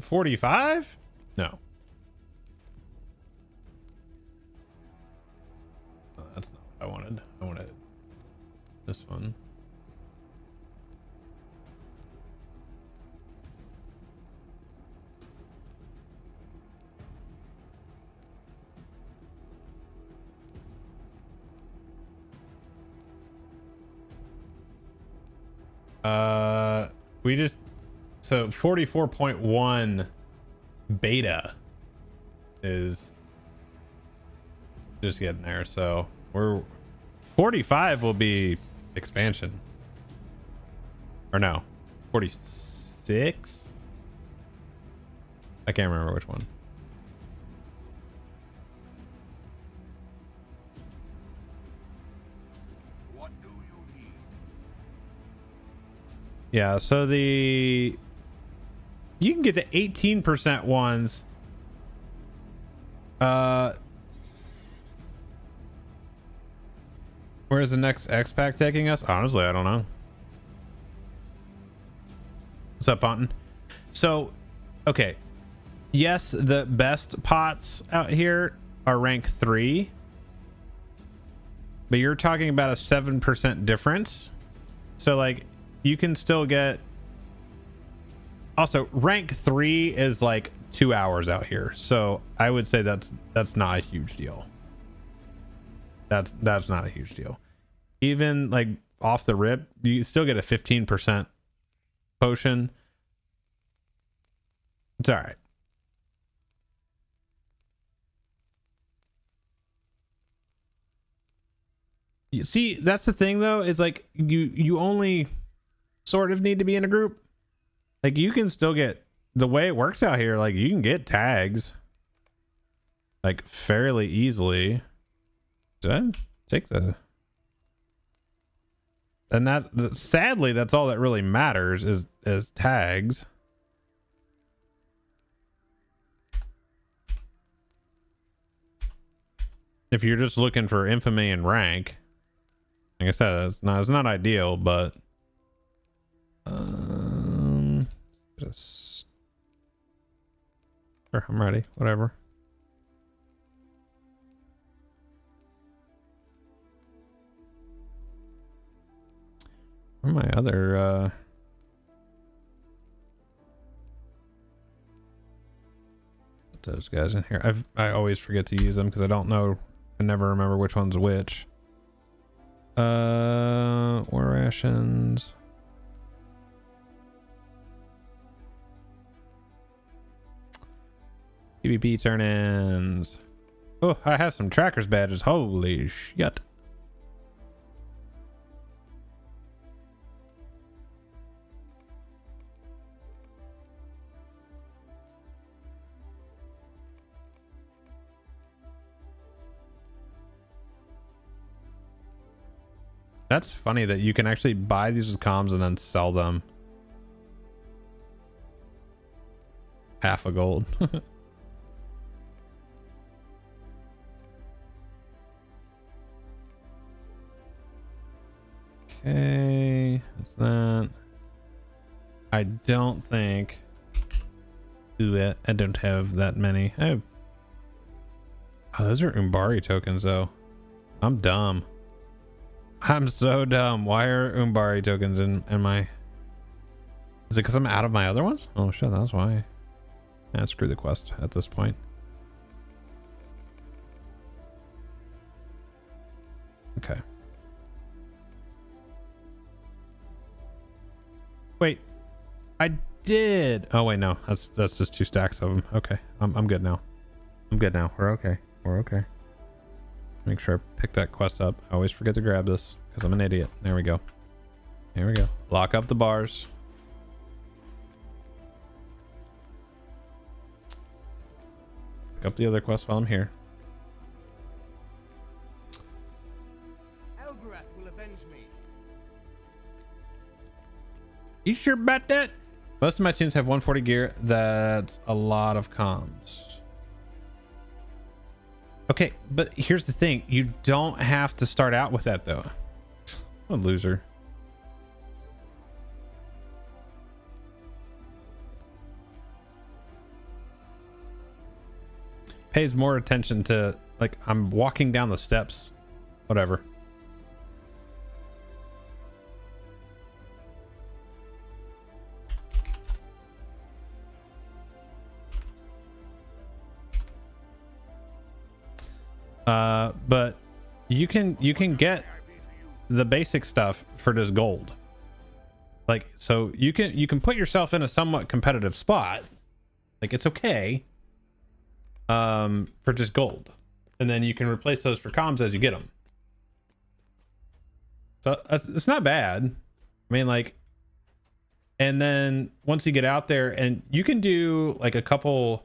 $45? No. Oh, that's not what I wanted. I wanted this one. We just, so 44.1 beta is just getting there, so we're 45 will be expansion, or no, 46. I can't remember which one. Yeah, so you can get the 18% ones. Where's the next X pack taking us? Honestly, I don't know. What's up, Ponton? So, okay. Yes, the best pots out here are rank 3. But you're talking about a 7% difference. So, like, you can still get, also rank 3 is like 2 hours out here, so I would say that's not a huge deal. That's not a huge deal. Even like off the rip, you still get a 15% potion. It's all right. You see, that's the thing though, is like you only sort of need to be in a group. Like, you can still get, the way it works out here, like, you can get tags. like fairly easily. Did I take the... And that, sadly, that's all that really matters is tags. If you're just looking for infamy and rank, like I said, it's not ideal, but just sure, I'm ready. Whatever. Where are my other put those guys in here? I always forget to use them because I don't know. I never remember which one's which. War rations. PvP turn-ins. Oh, I have some trackers badges. Holy shit. That's funny that you can actually buy these with comms and then sell them. Half a gold. Okay, that's that. I don't think... Ooh, I don't have that many. I have... Oh, those are Umbari tokens, though. I'm dumb. I'm so dumb. Why are Umbari tokens in my... Is it because I'm out of my other ones? Oh shit, that's why. Yeah, screw the quest at this point. Okay. Wait, I did. Oh wait, no, that's just 2 stacks of them. Okay, I'm good now. I'm good now. We're okay. We're okay. Make sure I pick that quest up. I always forget to grab this because I'm an idiot. There we go. There we go. Lock up the bars. Pick up the other quest while I'm here. Will avenge me. You sure about that? Most of my tunes have 140 gear. That's a lot of comms. Okay, but here's the thing. You don't have to start out with that, though. What a loser. Pays more attention to, like, I'm walking down the steps. Whatever. But you can get the basic stuff for just gold. Like, so you can put yourself in a somewhat competitive spot. Like, it's okay. For just gold, and then you can replace those for comms as you get them. So it's not bad. I mean, like, and then once you get out there, and you can do like a couple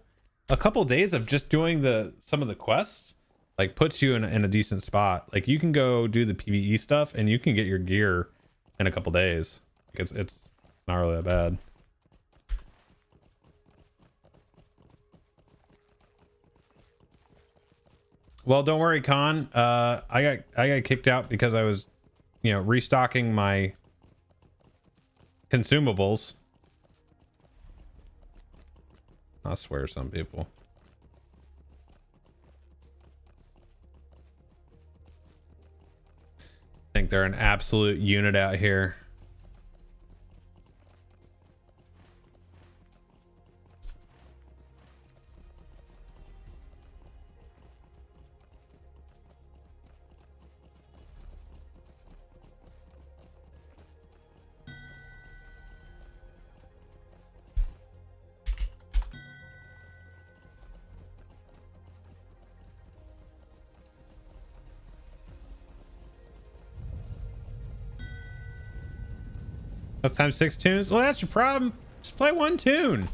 days of just doing some of the quests, like puts you in a decent spot. Like, you can go do the PvE stuff and you can get your gear in a couple days. Like, it's not really that bad. Well, don't worry, Khan. I got kicked out because I was, restocking my consumables. I swear, some people. Think they're an absolute unit out here. That's times 6 tunes. Well, that's your problem. Just play 1 tune.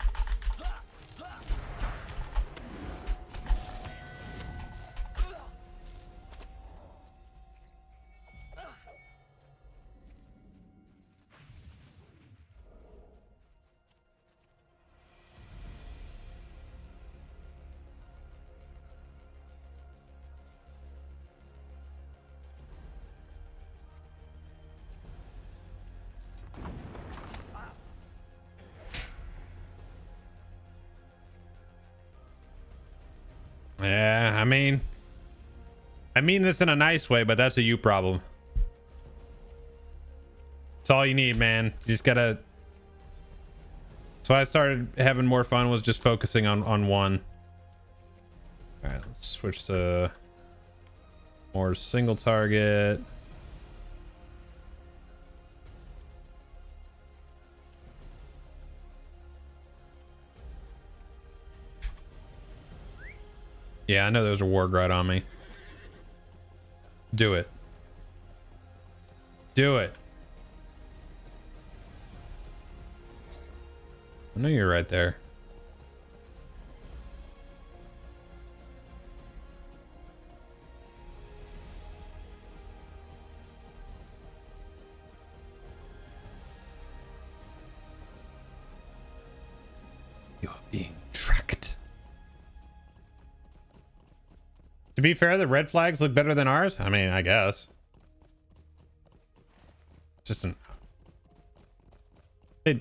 Yeah, I mean this in a nice way, but that's a you problem. It's all you need, man. You just gotta. So I started having more fun was just focusing on one. All right, let's switch to more single target. Yeah, I know there's a war grud on me. Do it. Do it. I know you're right there. You're being tracked. To be fair, the red flags look better than ours. I mean, I guess. Just an... I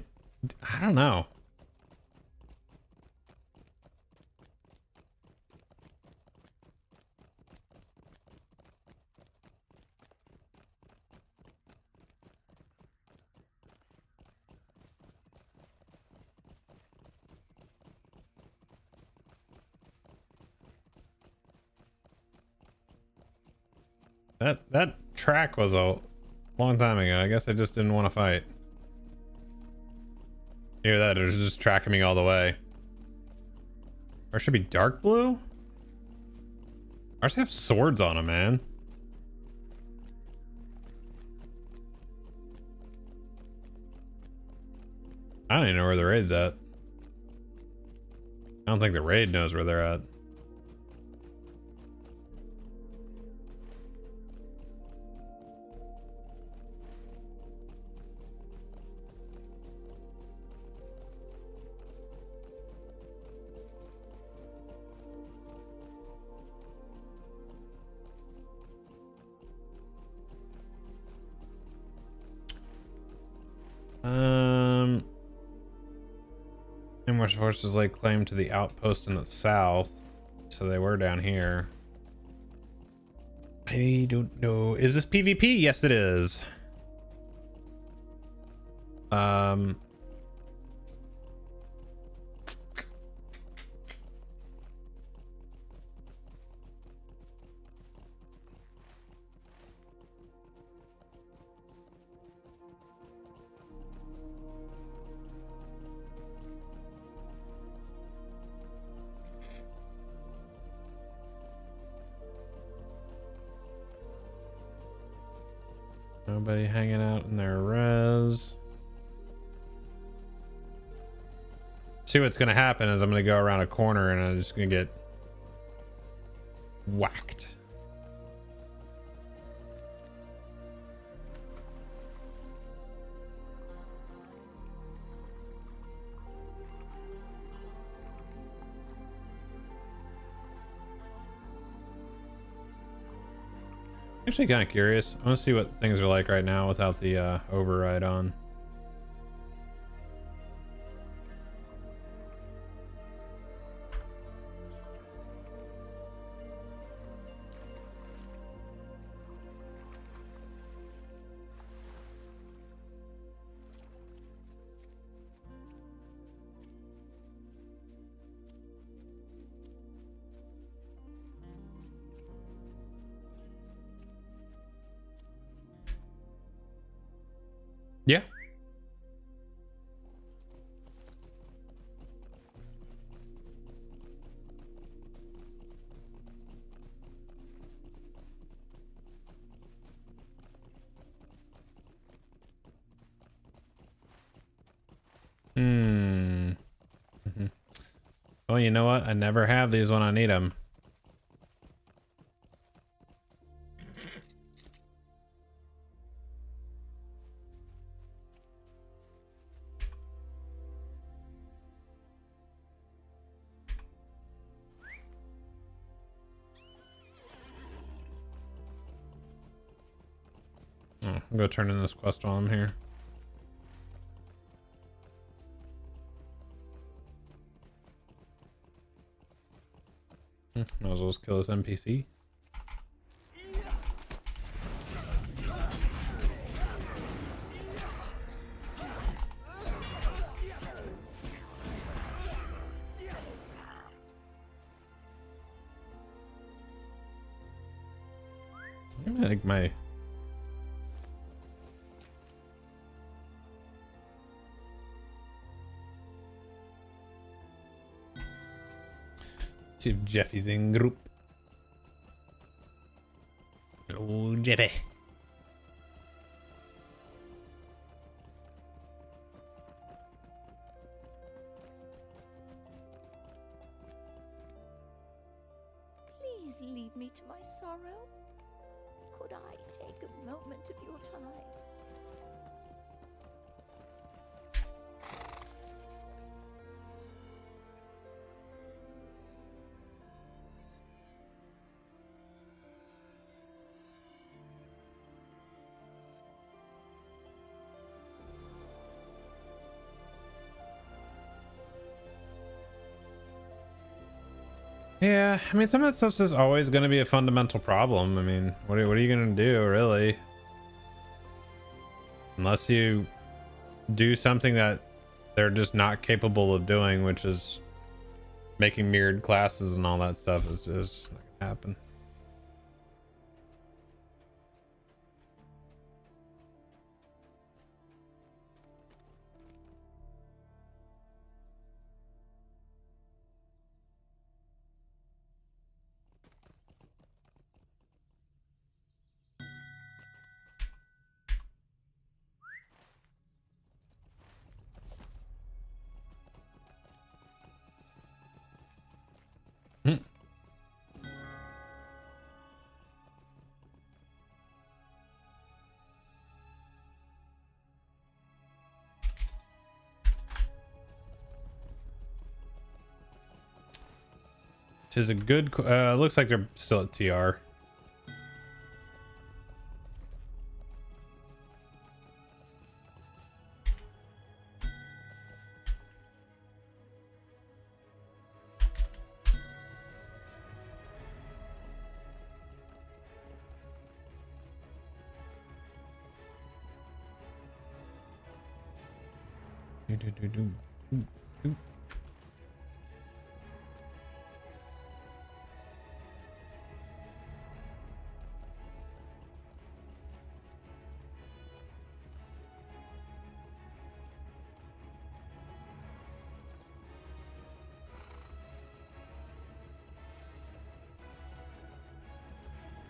don't know. That track was a long time ago. I guess I just didn't want to fight. Hear that? It was just tracking me all the way. Or should be dark blue? Ours have swords on them, man. I don't even know where the raid's at. I don't think the raid knows where they're at. Ambush forces lay claim to the outpost in the south, so they were down here. I don't know. Is this PvP? Yes, it is. Nobody hanging out in their res. See what's gonna happen is I'm gonna go around a corner and I'm just gonna get whacked. Actually kind of curious. I want to see what things are like right now without the override on. Yeah. Well, you know what? I never have these when I need them. I'll go turn in this quest while I'm here. Might as well just kill this NPC. I think my see if Jeffy's in group. Oh, Jeffy. Please leave me to my sorrow. Could I take a moment of your time? Yeah, I mean, some of that stuff's just always going to be a fundamental problem. I mean, what are you going to do, really? Unless you do something that they're just not capable of doing, which is making mirrored classes and all that stuff, is not going to happen. Hmm. Tis a good looks like they're still at TR.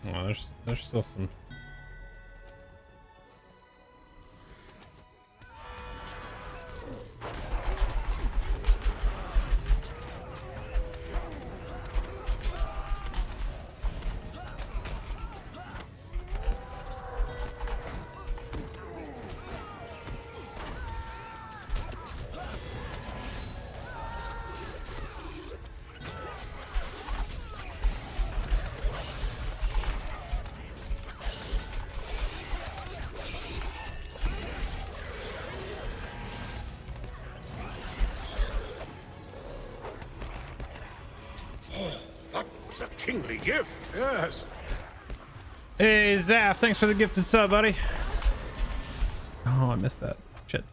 Oh, there's still some. Kingly gift, yes. Hey Zaf, thanks for the gifted sub, buddy. Oh, I missed that. Shit.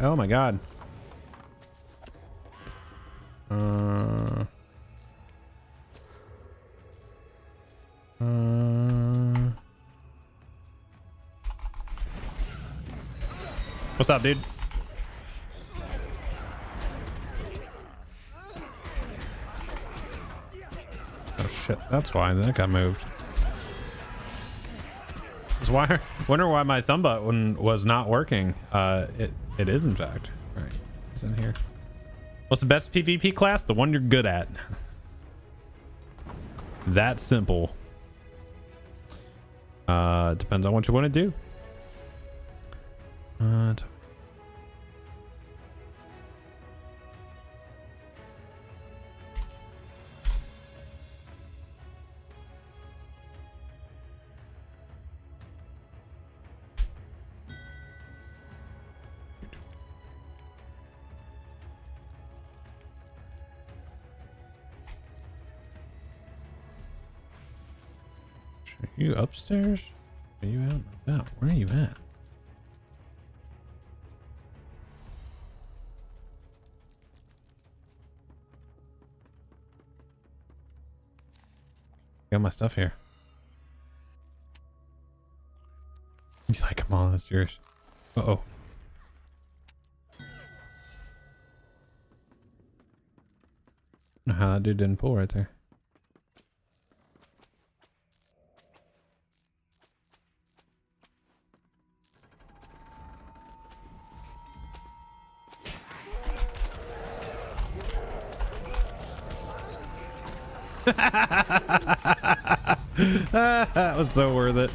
Oh my god. What's up, dude? Oh shit, that's why that got moved. Wonder why my thumb button was not working. It is in fact. All right, it's in here. What's the best PvP class? The one you're good at. That simple. Depends on what you want to do. Are you upstairs? Are you out and about? Where are you at? Got my stuff here. He's like, come on, that's yours. Uh-oh. I don't know how that dude didn't pull right there. That was so worth it.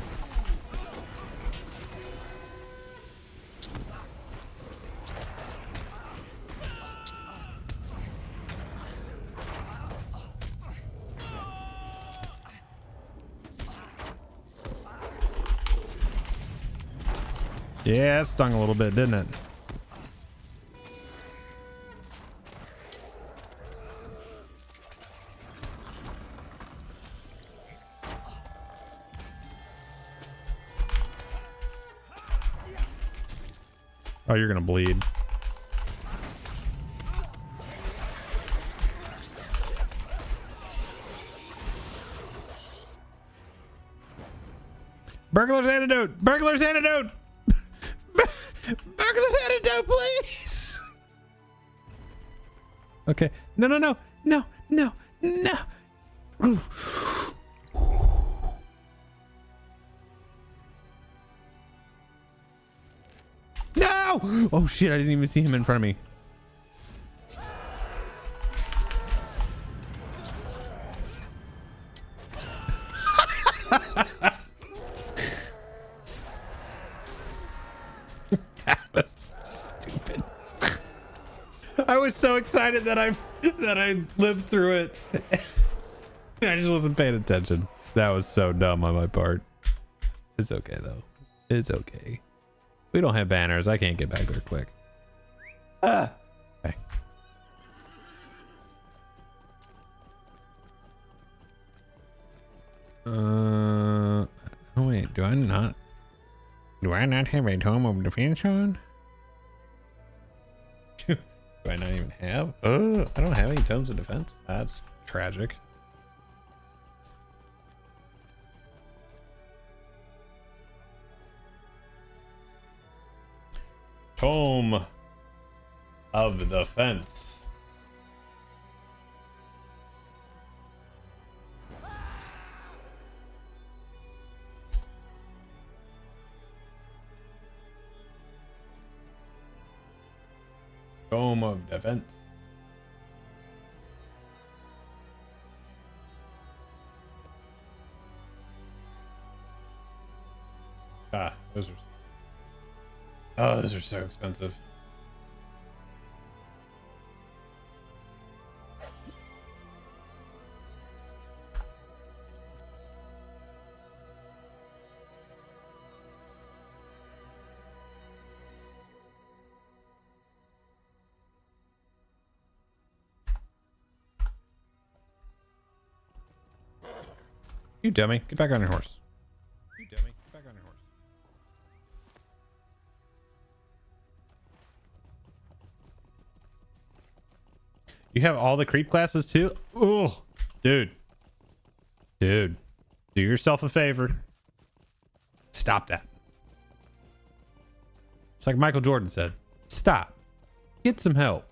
Yeah, it stung a little bit, didn't it? Oh, you're gonna bleed. Burglar's antidote! Burglar's antidote! Burglar's antidote, please! Okay. No, no, no. No, no, no. Oof. No! Oh shit, I didn't even see him in front of me. That was stupid. I was so excited that I lived through it. I just wasn't paying attention. That was so dumb on my part. It's okay though. It's okay. We don't have banners. I can't get back there quick. Ah. Okay. Oh wait, do I not have a tome of defense on? Do I not even have? I don't have any tomes of defense. That's tragic. Tome of the Fence. Tome of Defense. Ah, those are... Oh, those are so expensive. You dummy, get back on your horse. You dummy, get back on your horse. You have all the creep classes too? Oh, dude. Dude, do yourself a favor. Stop that. It's like Michael Jordan said. Stop. Get some help.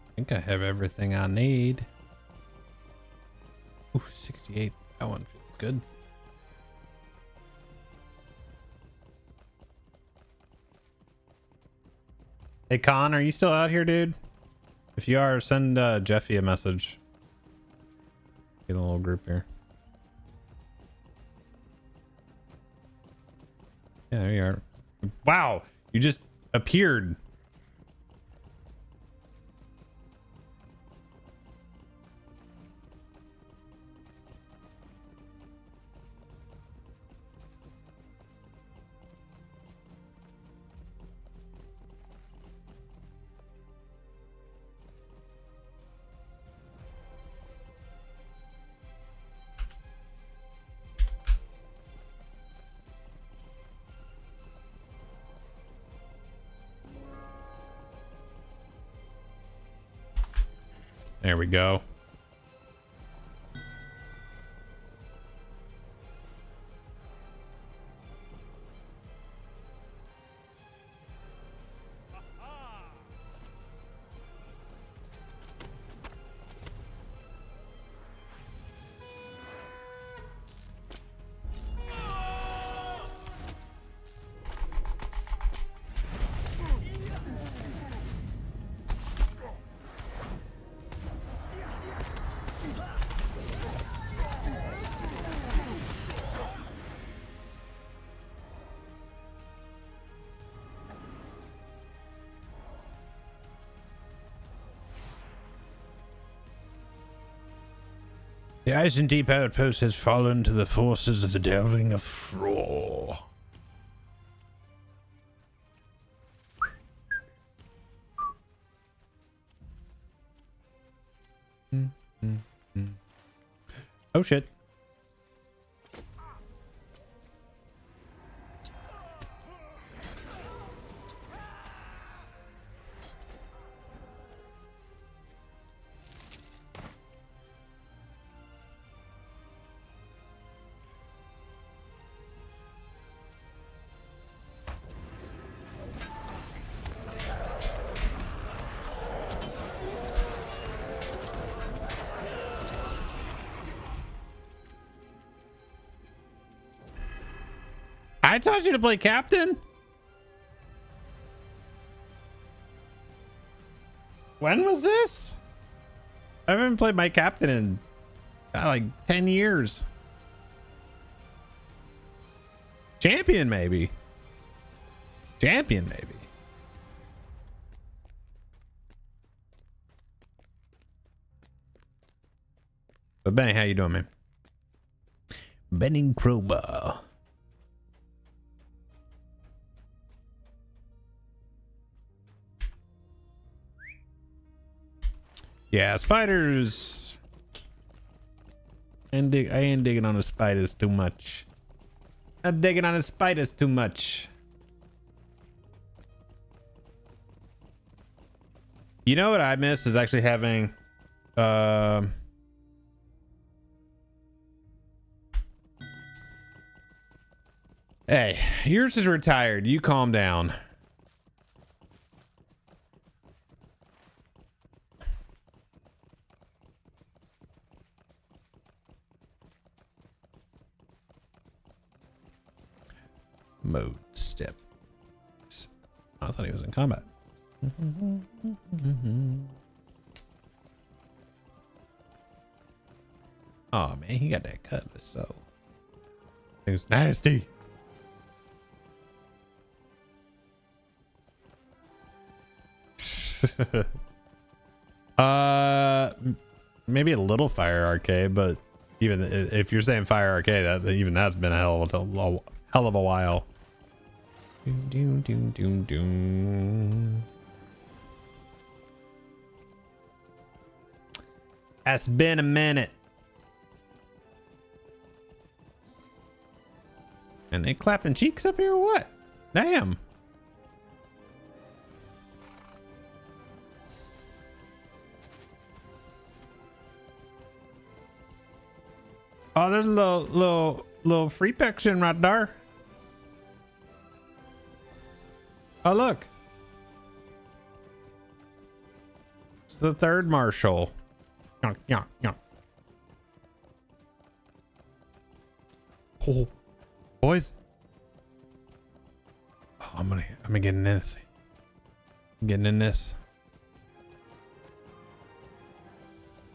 I think I have everything I need. Ooh, 68. That one feels good. Hey, Con, are you still out here, dude? If you are, send Jeffy a message. Get a little group here. Yeah, there you are. Wow, you just appeared. There we go. The Iron Deep outpost has fallen to the forces of the delving of Fraw. Oh shit. I taught you to play captain? When was this? I haven't played my captain in like 10 years. Champion maybe. Champion maybe. But Benny, how you doing, man? Benning Crowbar. Yeah, spiders. I ain't digging on the spiders too much. I'm digging on the spiders too much. You know what I miss is actually having hey, yours is retired. You calm down. Mode steps. I thought he was in combat. Oh man, he got that cutlass, so it's nasty. Maybe a little fire arcade, but even if you're saying fire arcade, that's been a hell of a while. It's been a minute. And they clapping cheeks up here or what? Damn. Oh, there's a little free section right there. Oh, look. It's the third marshal. Yonk, yonk, yonk. Oh, boys. Oh, I'm gonna get in this. I'm getting in this.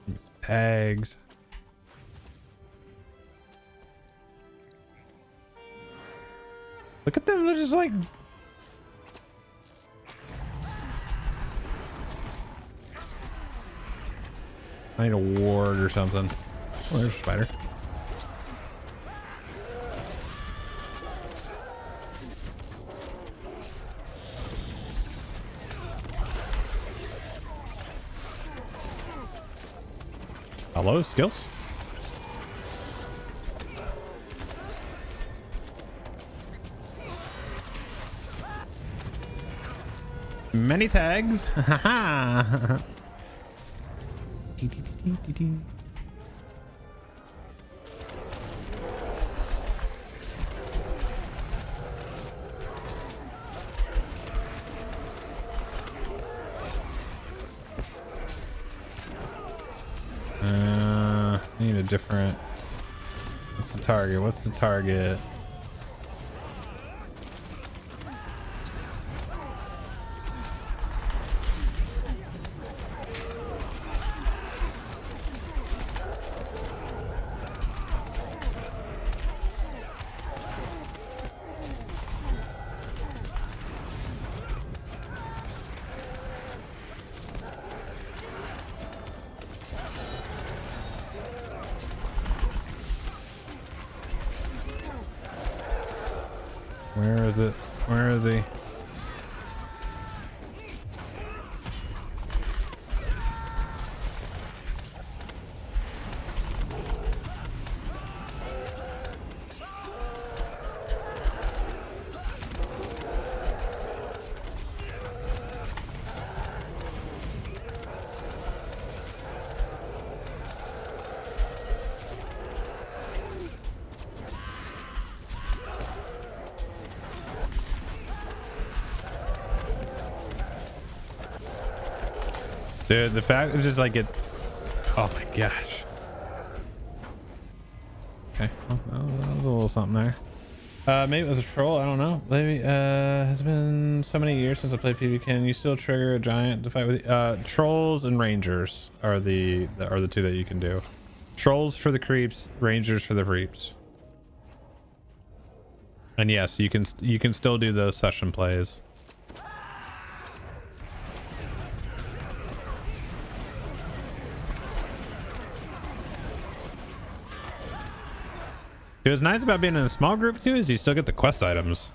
Some tags. Look at them. They're just like. I need a ward or something. Oh, there's a spider. Hello, skills. Many tags. Haha. Need a different. What's the target? What's the target? Where is it? Where is he? Dude, the fact is just like it's. Oh my gosh. Okay, well, that was a little something there. Maybe it was a troll. I don't know. Maybe has been so many years since I played PvP. Can you still trigger a giant to fight with? Trolls and rangers are the two that you can do. Trolls for the creeps, rangers for the reaps. And yes, you can still do those session plays. It was nice about being in a small group too is you still get the quest items.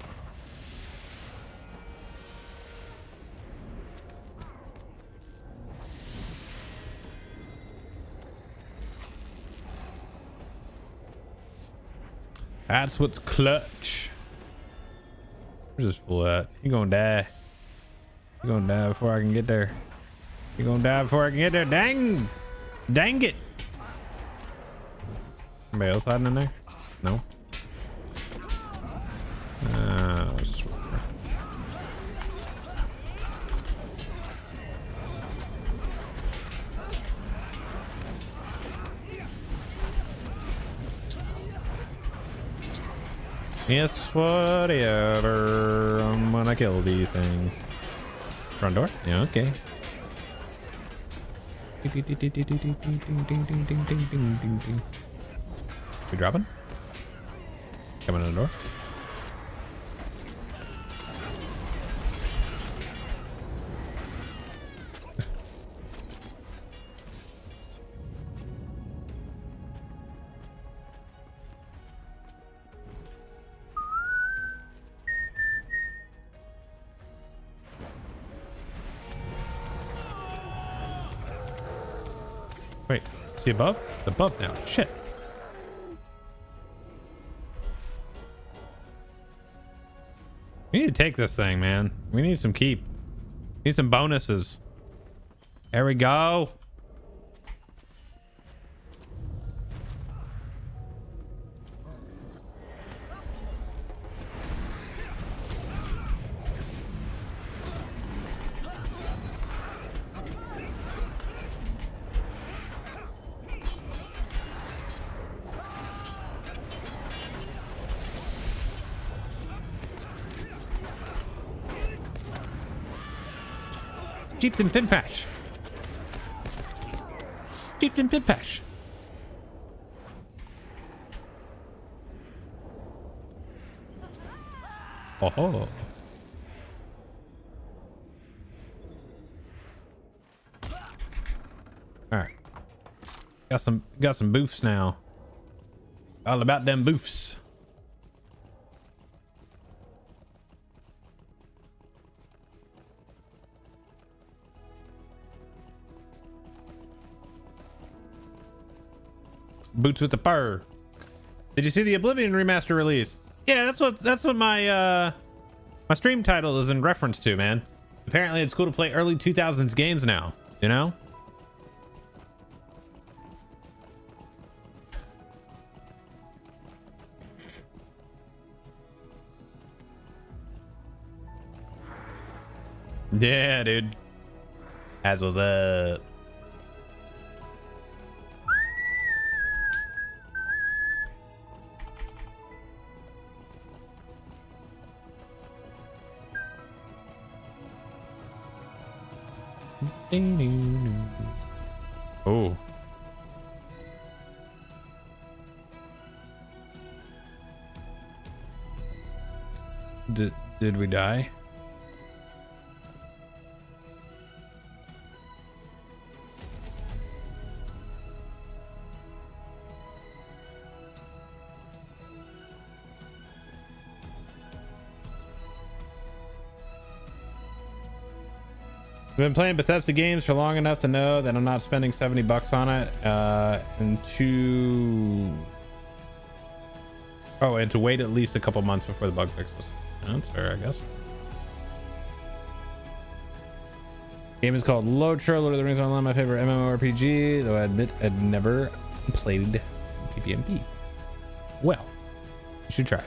That's what's clutch. Where's this fool at? He gonna die. He gonna die before I can get there. He gonna die before I can get there. Dang! Dang it! Somebody else hiding in there? No. Yes, whatever. I'm gonna kill these things. Front door? Yeah, okay. We dropping? Coming in the door. Wait, is he above? Above now. Shit. We need to take this thing, man. We need some keep. Need some bonuses. There we go. Chieftain Pinpash. Chieftain Pinpash. Oh. All right. Got some boofs now. All about them boofs. Boots with the fur. Did you see the Oblivion remaster release? Yeah, that's what my my stream title is in reference to, man. Apparently it's cool to play early 2000s games now, you know? Yeah, dude. As was up. Ding, ding, ding. Oh. Did we die? I've been playing Bethesda games for long enough to know that I'm not spending $70 on it, and to wait at least a couple months before the bug fixes. That's fair, I guess. Game is called Lotro, Lord of the Rings Online, my favorite MMORPG, though I admit I'd never played PvMP. Well, you should try it.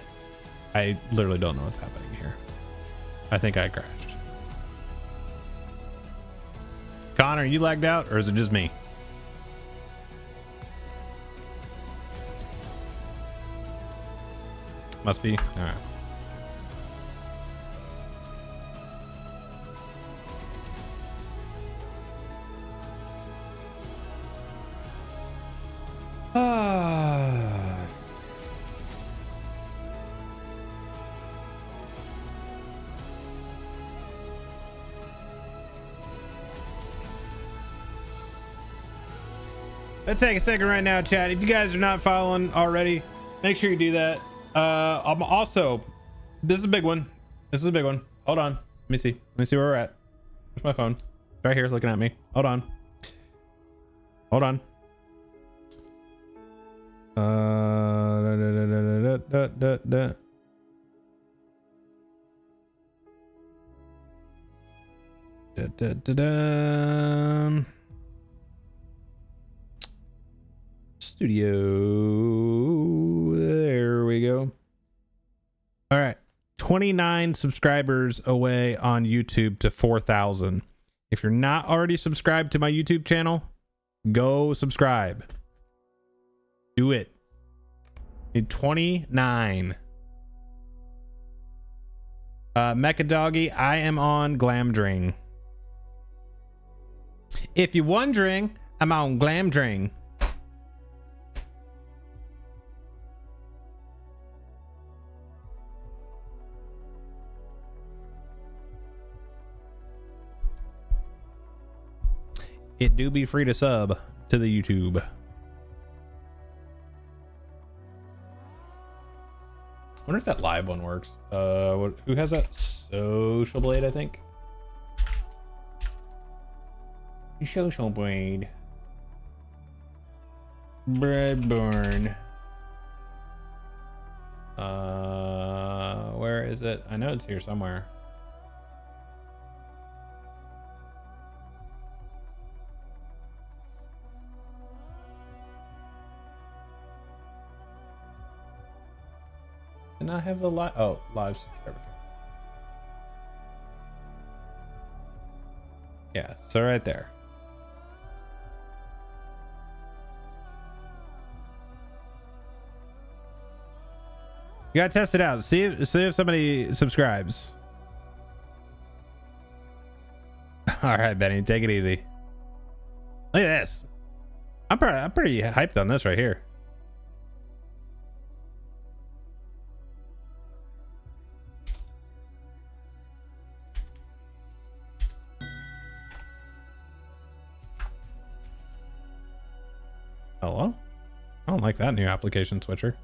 I literally don't know what's happening here. I think I crashed. Connor, you lagged out, or is it just me? Must be. All right. Let's take a second right now, chat. If you guys are not following already, make sure you do that. I'm also, this is a big one. This is a big one. Hold on. Let me see. Let me see where we're at. Where's my phone? It's right here looking at me. Hold on. Hold on. Studio. There we go. All right. 29 subscribers away on YouTube to 4,000. If you're not already subscribed to my YouTube channel, go subscribe. Do it. Need 29. Mecha Doggy, I am on Glamdring. If you're wondering, I'm on Glamdring. It do be free to sub to the YouTube. I wonder if that live one works. Who has that? Social Blade, I think. Social Blade. Bludborn. Where is it? I know it's here somewhere. And I have the live. Oh, live subscriber. Yeah, so right there. You gotta test it out. See if somebody subscribes. All right, Benny, take it easy. Look at this. I'm pretty hyped on this right here. Hello? I don't like that new application switcher.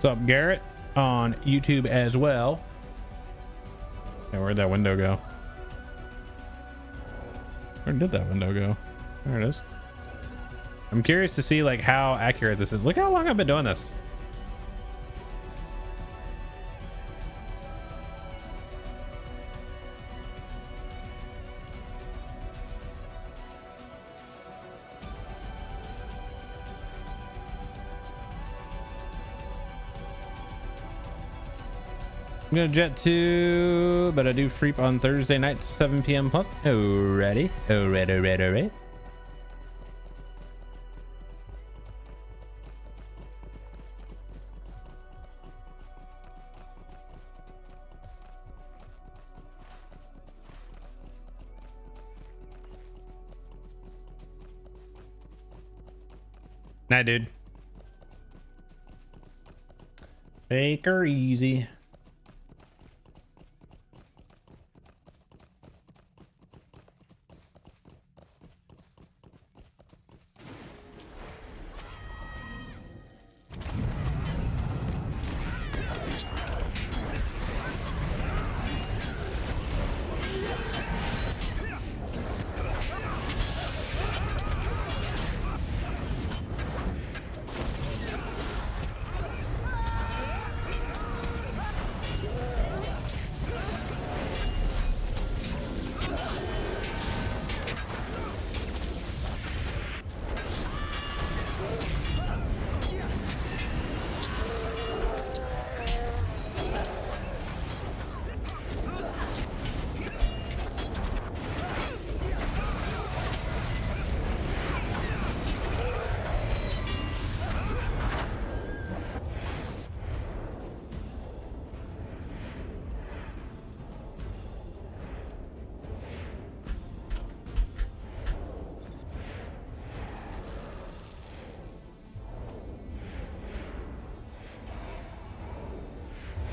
What's up, Garrett? On YouTube as well. Yeah, where'd that window go? Where did that window go? There it is. I'm curious to see like how accurate this is. Look how long I've been doing this. I'm gonna jet to, but I do Freep on Thursday night, 7 p.m. plus. Alrighty. Alright. Night, dude. Take her easy.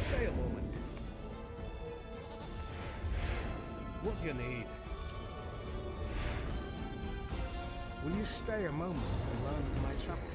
Stay a moment. What do you need? Will you stay a moment and learn of my troubles?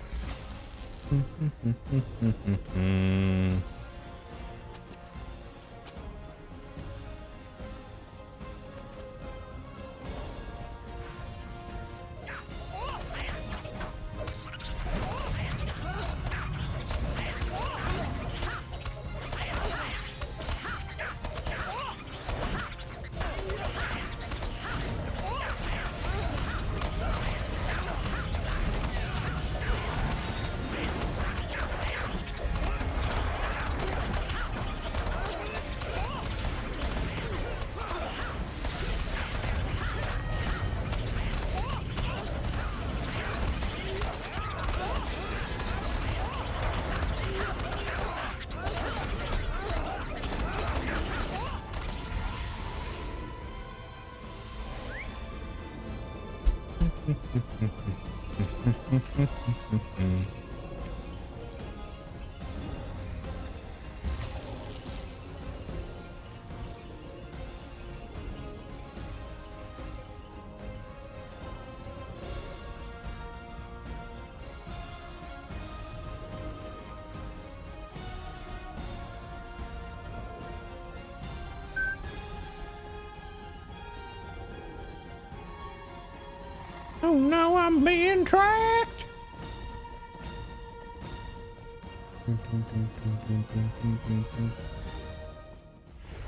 Oh no, I'm being tracked.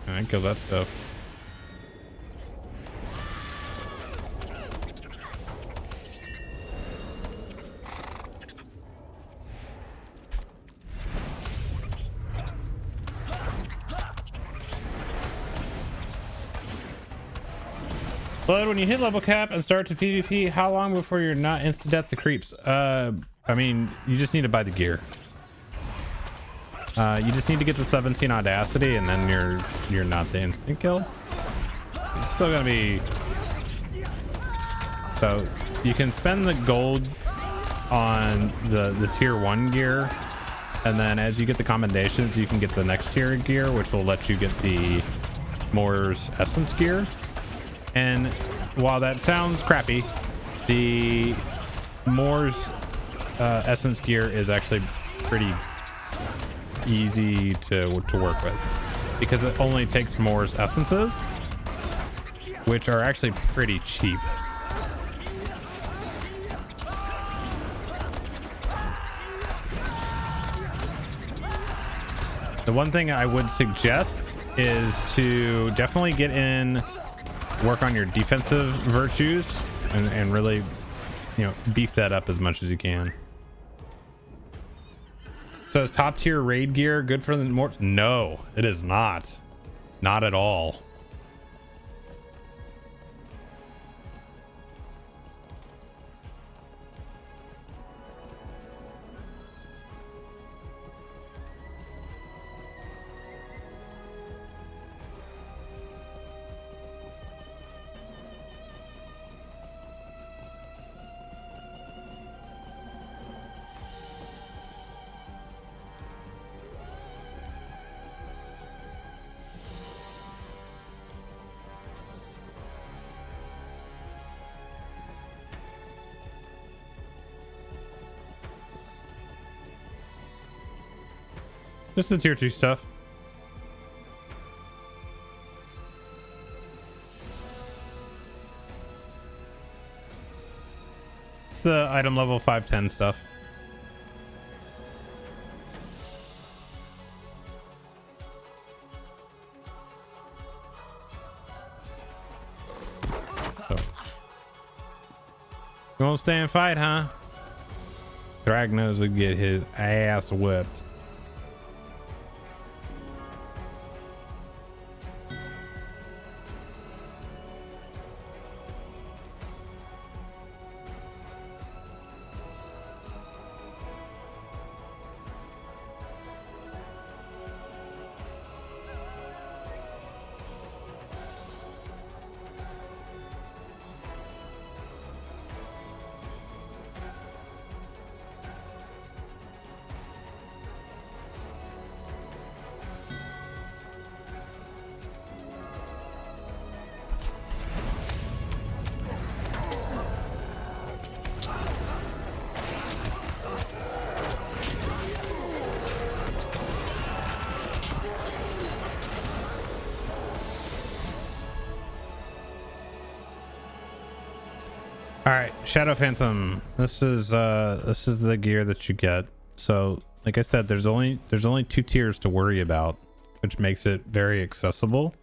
I kill that stuff. Blood, when you hit level cap and start to PvP, how long before you're not instant death to creeps? I mean, you just need to buy the gear. You just need to get to 17 audacity, and then you're not the instant kill. It's still gonna be. So you can spend the gold on the tier 1 gear, and then as you get the commendations, you can get the next tier gear, which will let you get the Moore's essence gear. And while that sounds crappy, the Moore's essence gear is actually pretty easy to work with because it only takes Moore's essences, which are actually pretty cheap. The one thing I would suggest is to definitely get in, work on your defensive virtues and really, you know, beef that up as much as you can. So is top tier raid gear good for the more? No, it is not. Not at all. Just the tier 2 stuff. It's the item level 510 stuff. So. You won't stay and fight, huh? Thragnos would get his ass whipped. All right, Shadow Phantom. This is the gear that you get. So, like I said, there's only 2 tiers to worry about, which makes it very accessible.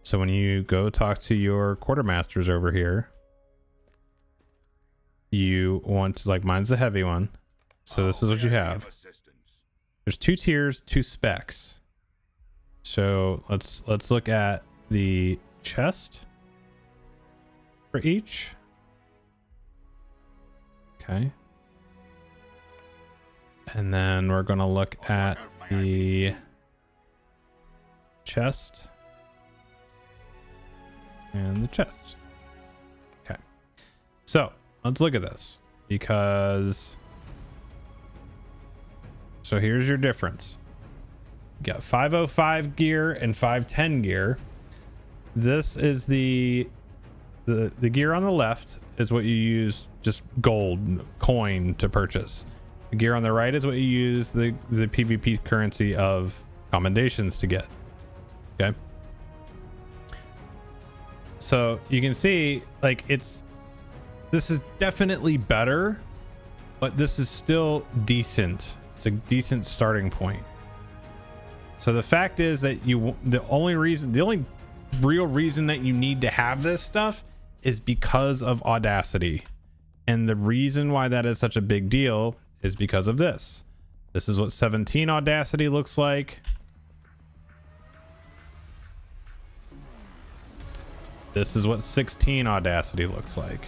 So when you go talk to your quartermasters over here, you want, like, mine's the heavy one. So this is what you have. There's 2 tiers, 2 specs. So let's look at the chest for each. Okay. And then we're going to look at the chest and the chest. Okay. So let's look at this because, so here's your difference. You got 505 gear and 510 gear. This is the gear on the left is what you use, just gold coin to purchase. The gear on the right is what you use the PvP currency of commendations to get. Okay. So you can see, like, this is definitely better, but this is still decent. It's a decent starting point. So the fact is that the only real reason that you need to have this stuff is because of Audacity. And the reason why that is such a big deal is because of this. This is what 17 Audacity looks like. This is what 16 Audacity looks like.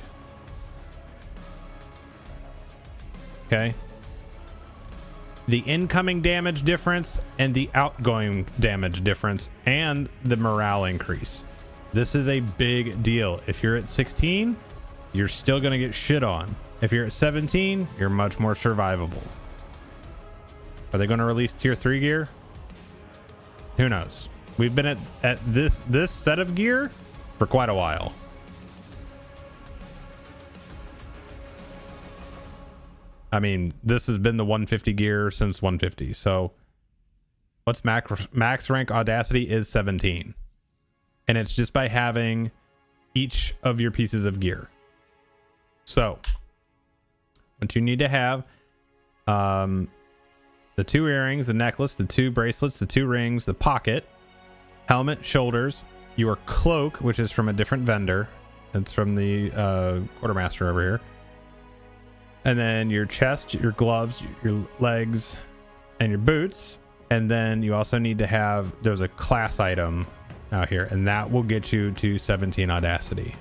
Okay. The incoming damage difference and the outgoing damage difference and the morale increase. This is a big deal. If you're at 16, you're still going to get shit on. If you're at 17, you're much more survivable. Are they going to release tier 3 gear? Who knows? We've been at this set of gear for quite a while. I mean, this has been the 150 gear since 150. So What's max rank Audacity is 17. And it's just by having each of your pieces of gear. So what you need to have, the 2 earrings, the necklace, the 2 bracelets, the 2 rings, the pocket, helmet, shoulders, your cloak, which is from a different vendor. It's from the quartermaster over here. And then your chest, your gloves, your legs, and your boots. And then you also need to have, there's a class item out here, and that will get you to 17 Audacity.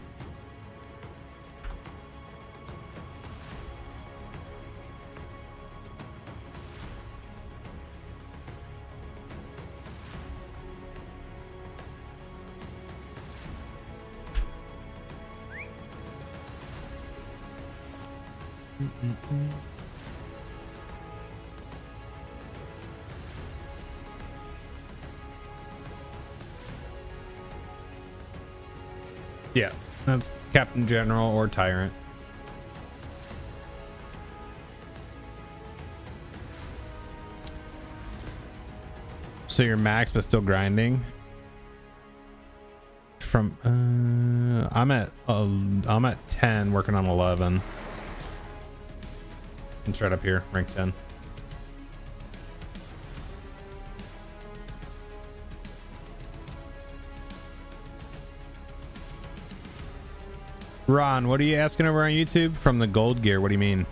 Yeah, that's Captain General or Tyrant. So you're max but still grinding. From I'm at 10 working on 11. It's right up here, rank 10. Ron, what are you asking over on YouTube? From the gold gear, what do you mean?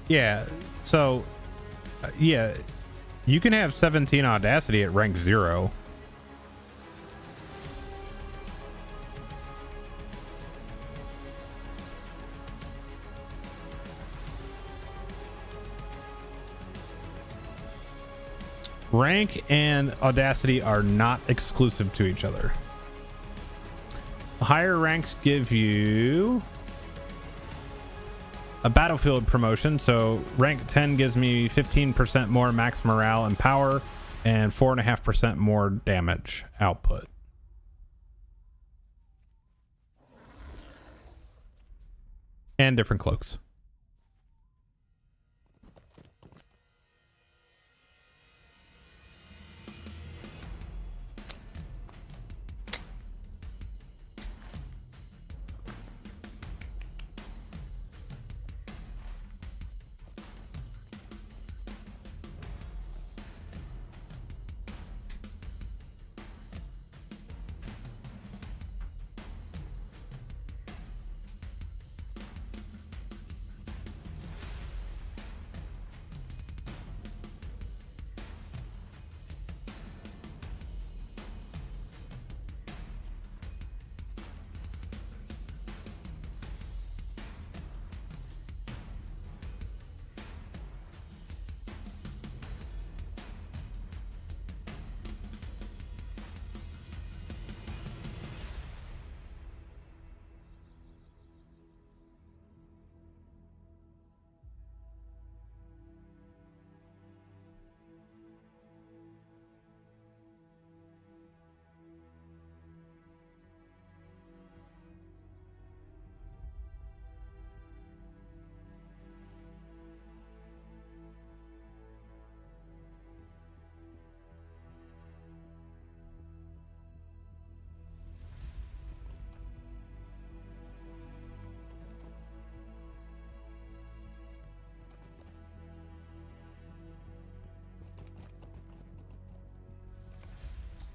Yeah, so yeah, you can have 17 Audacity at rank 0. Rank and Audacity are not exclusive to each other. Higher ranks give you a battlefield promotion. So rank 10 gives me 15% more max morale and power and 4.5% more damage output. And different cloaks.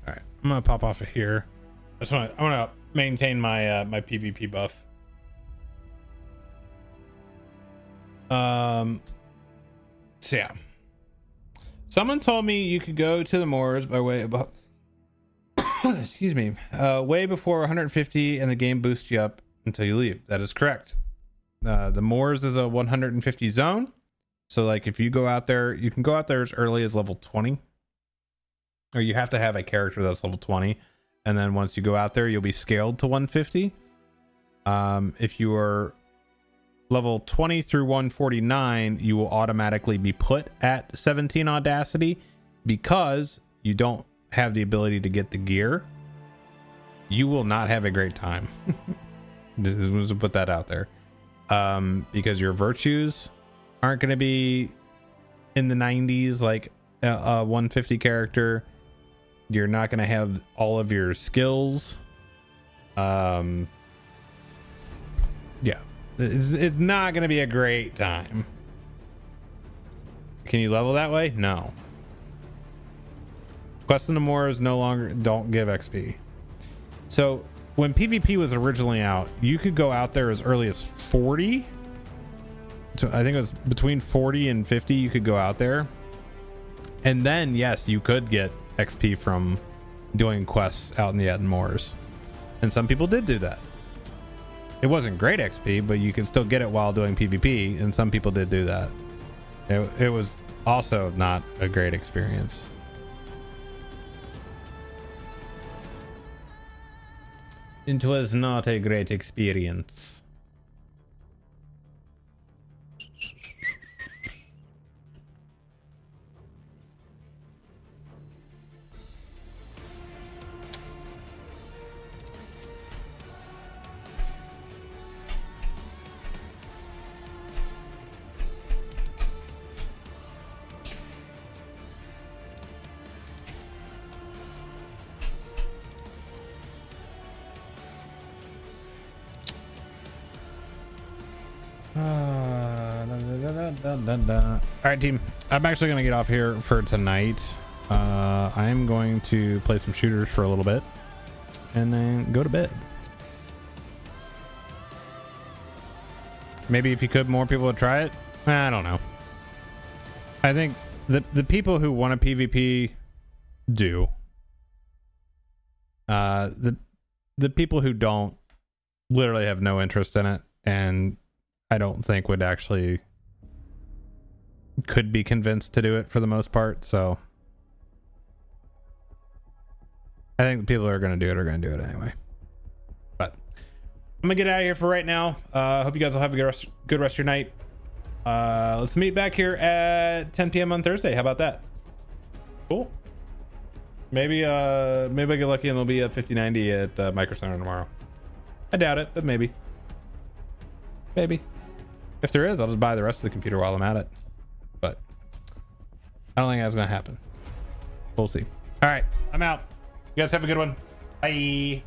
All right, I'm gonna pop off of here. I want to maintain my my PvP buff. So yeah, someone told me you could go to the moors by way of excuse me, way before 150, and the game boosts you up until you leave. That is correct. The moors is a 150 zone, so like if you go out there, you can go out there as early as level 20. Or you have to have a character that's level 20, and then once you go out there, you'll be scaled to 150. If you are level 20 through 149, you will automatically be put at 17 Audacity because you don't have the ability to get the gear. You will not have a great time. Just to put that out there, because your virtues aren't going to be in the 90s like a 150 character. You're not going to have all of your skills. Yeah, it's not going to be a great time. Can you level that way? No. Quest in the Moors no longer don't give XP. So when PvP was originally out, you could go out there as early as 40. I think it was between 40 and 50 you could go out there. And then, yes, you could get XP from doing quests out in the Etten Moors. And some people did do that. It wasn't great XP, but you could still get it while doing PvP, and some people did do that. It was also not a great experience. It was not a great experience. All right, team, I'm actually gonna get off here for tonight. I'm going to play some shooters for a little bit and then go to bed. Maybe if you could, more people would try it. I don't know. I think the people who want a PvP do. The people who don't literally have no interest in it, and I don't think would actually could be convinced to do it for the most part. So I think the people who are going to do it are going to do it anyway. But I'm gonna get out of here for right now. Hope you guys will have a good rest of your night. Let's meet back here at 10 p.m. on Thursday. How about that? Cool. Maybe I get lucky and there'll be a 5090 at Micro Center tomorrow. I doubt it, but maybe. If there is, I'll just buy the rest of the computer while I'm at it. But I don't think that's gonna happen. We'll see. All right, I'm out. You guys have a good one. Bye.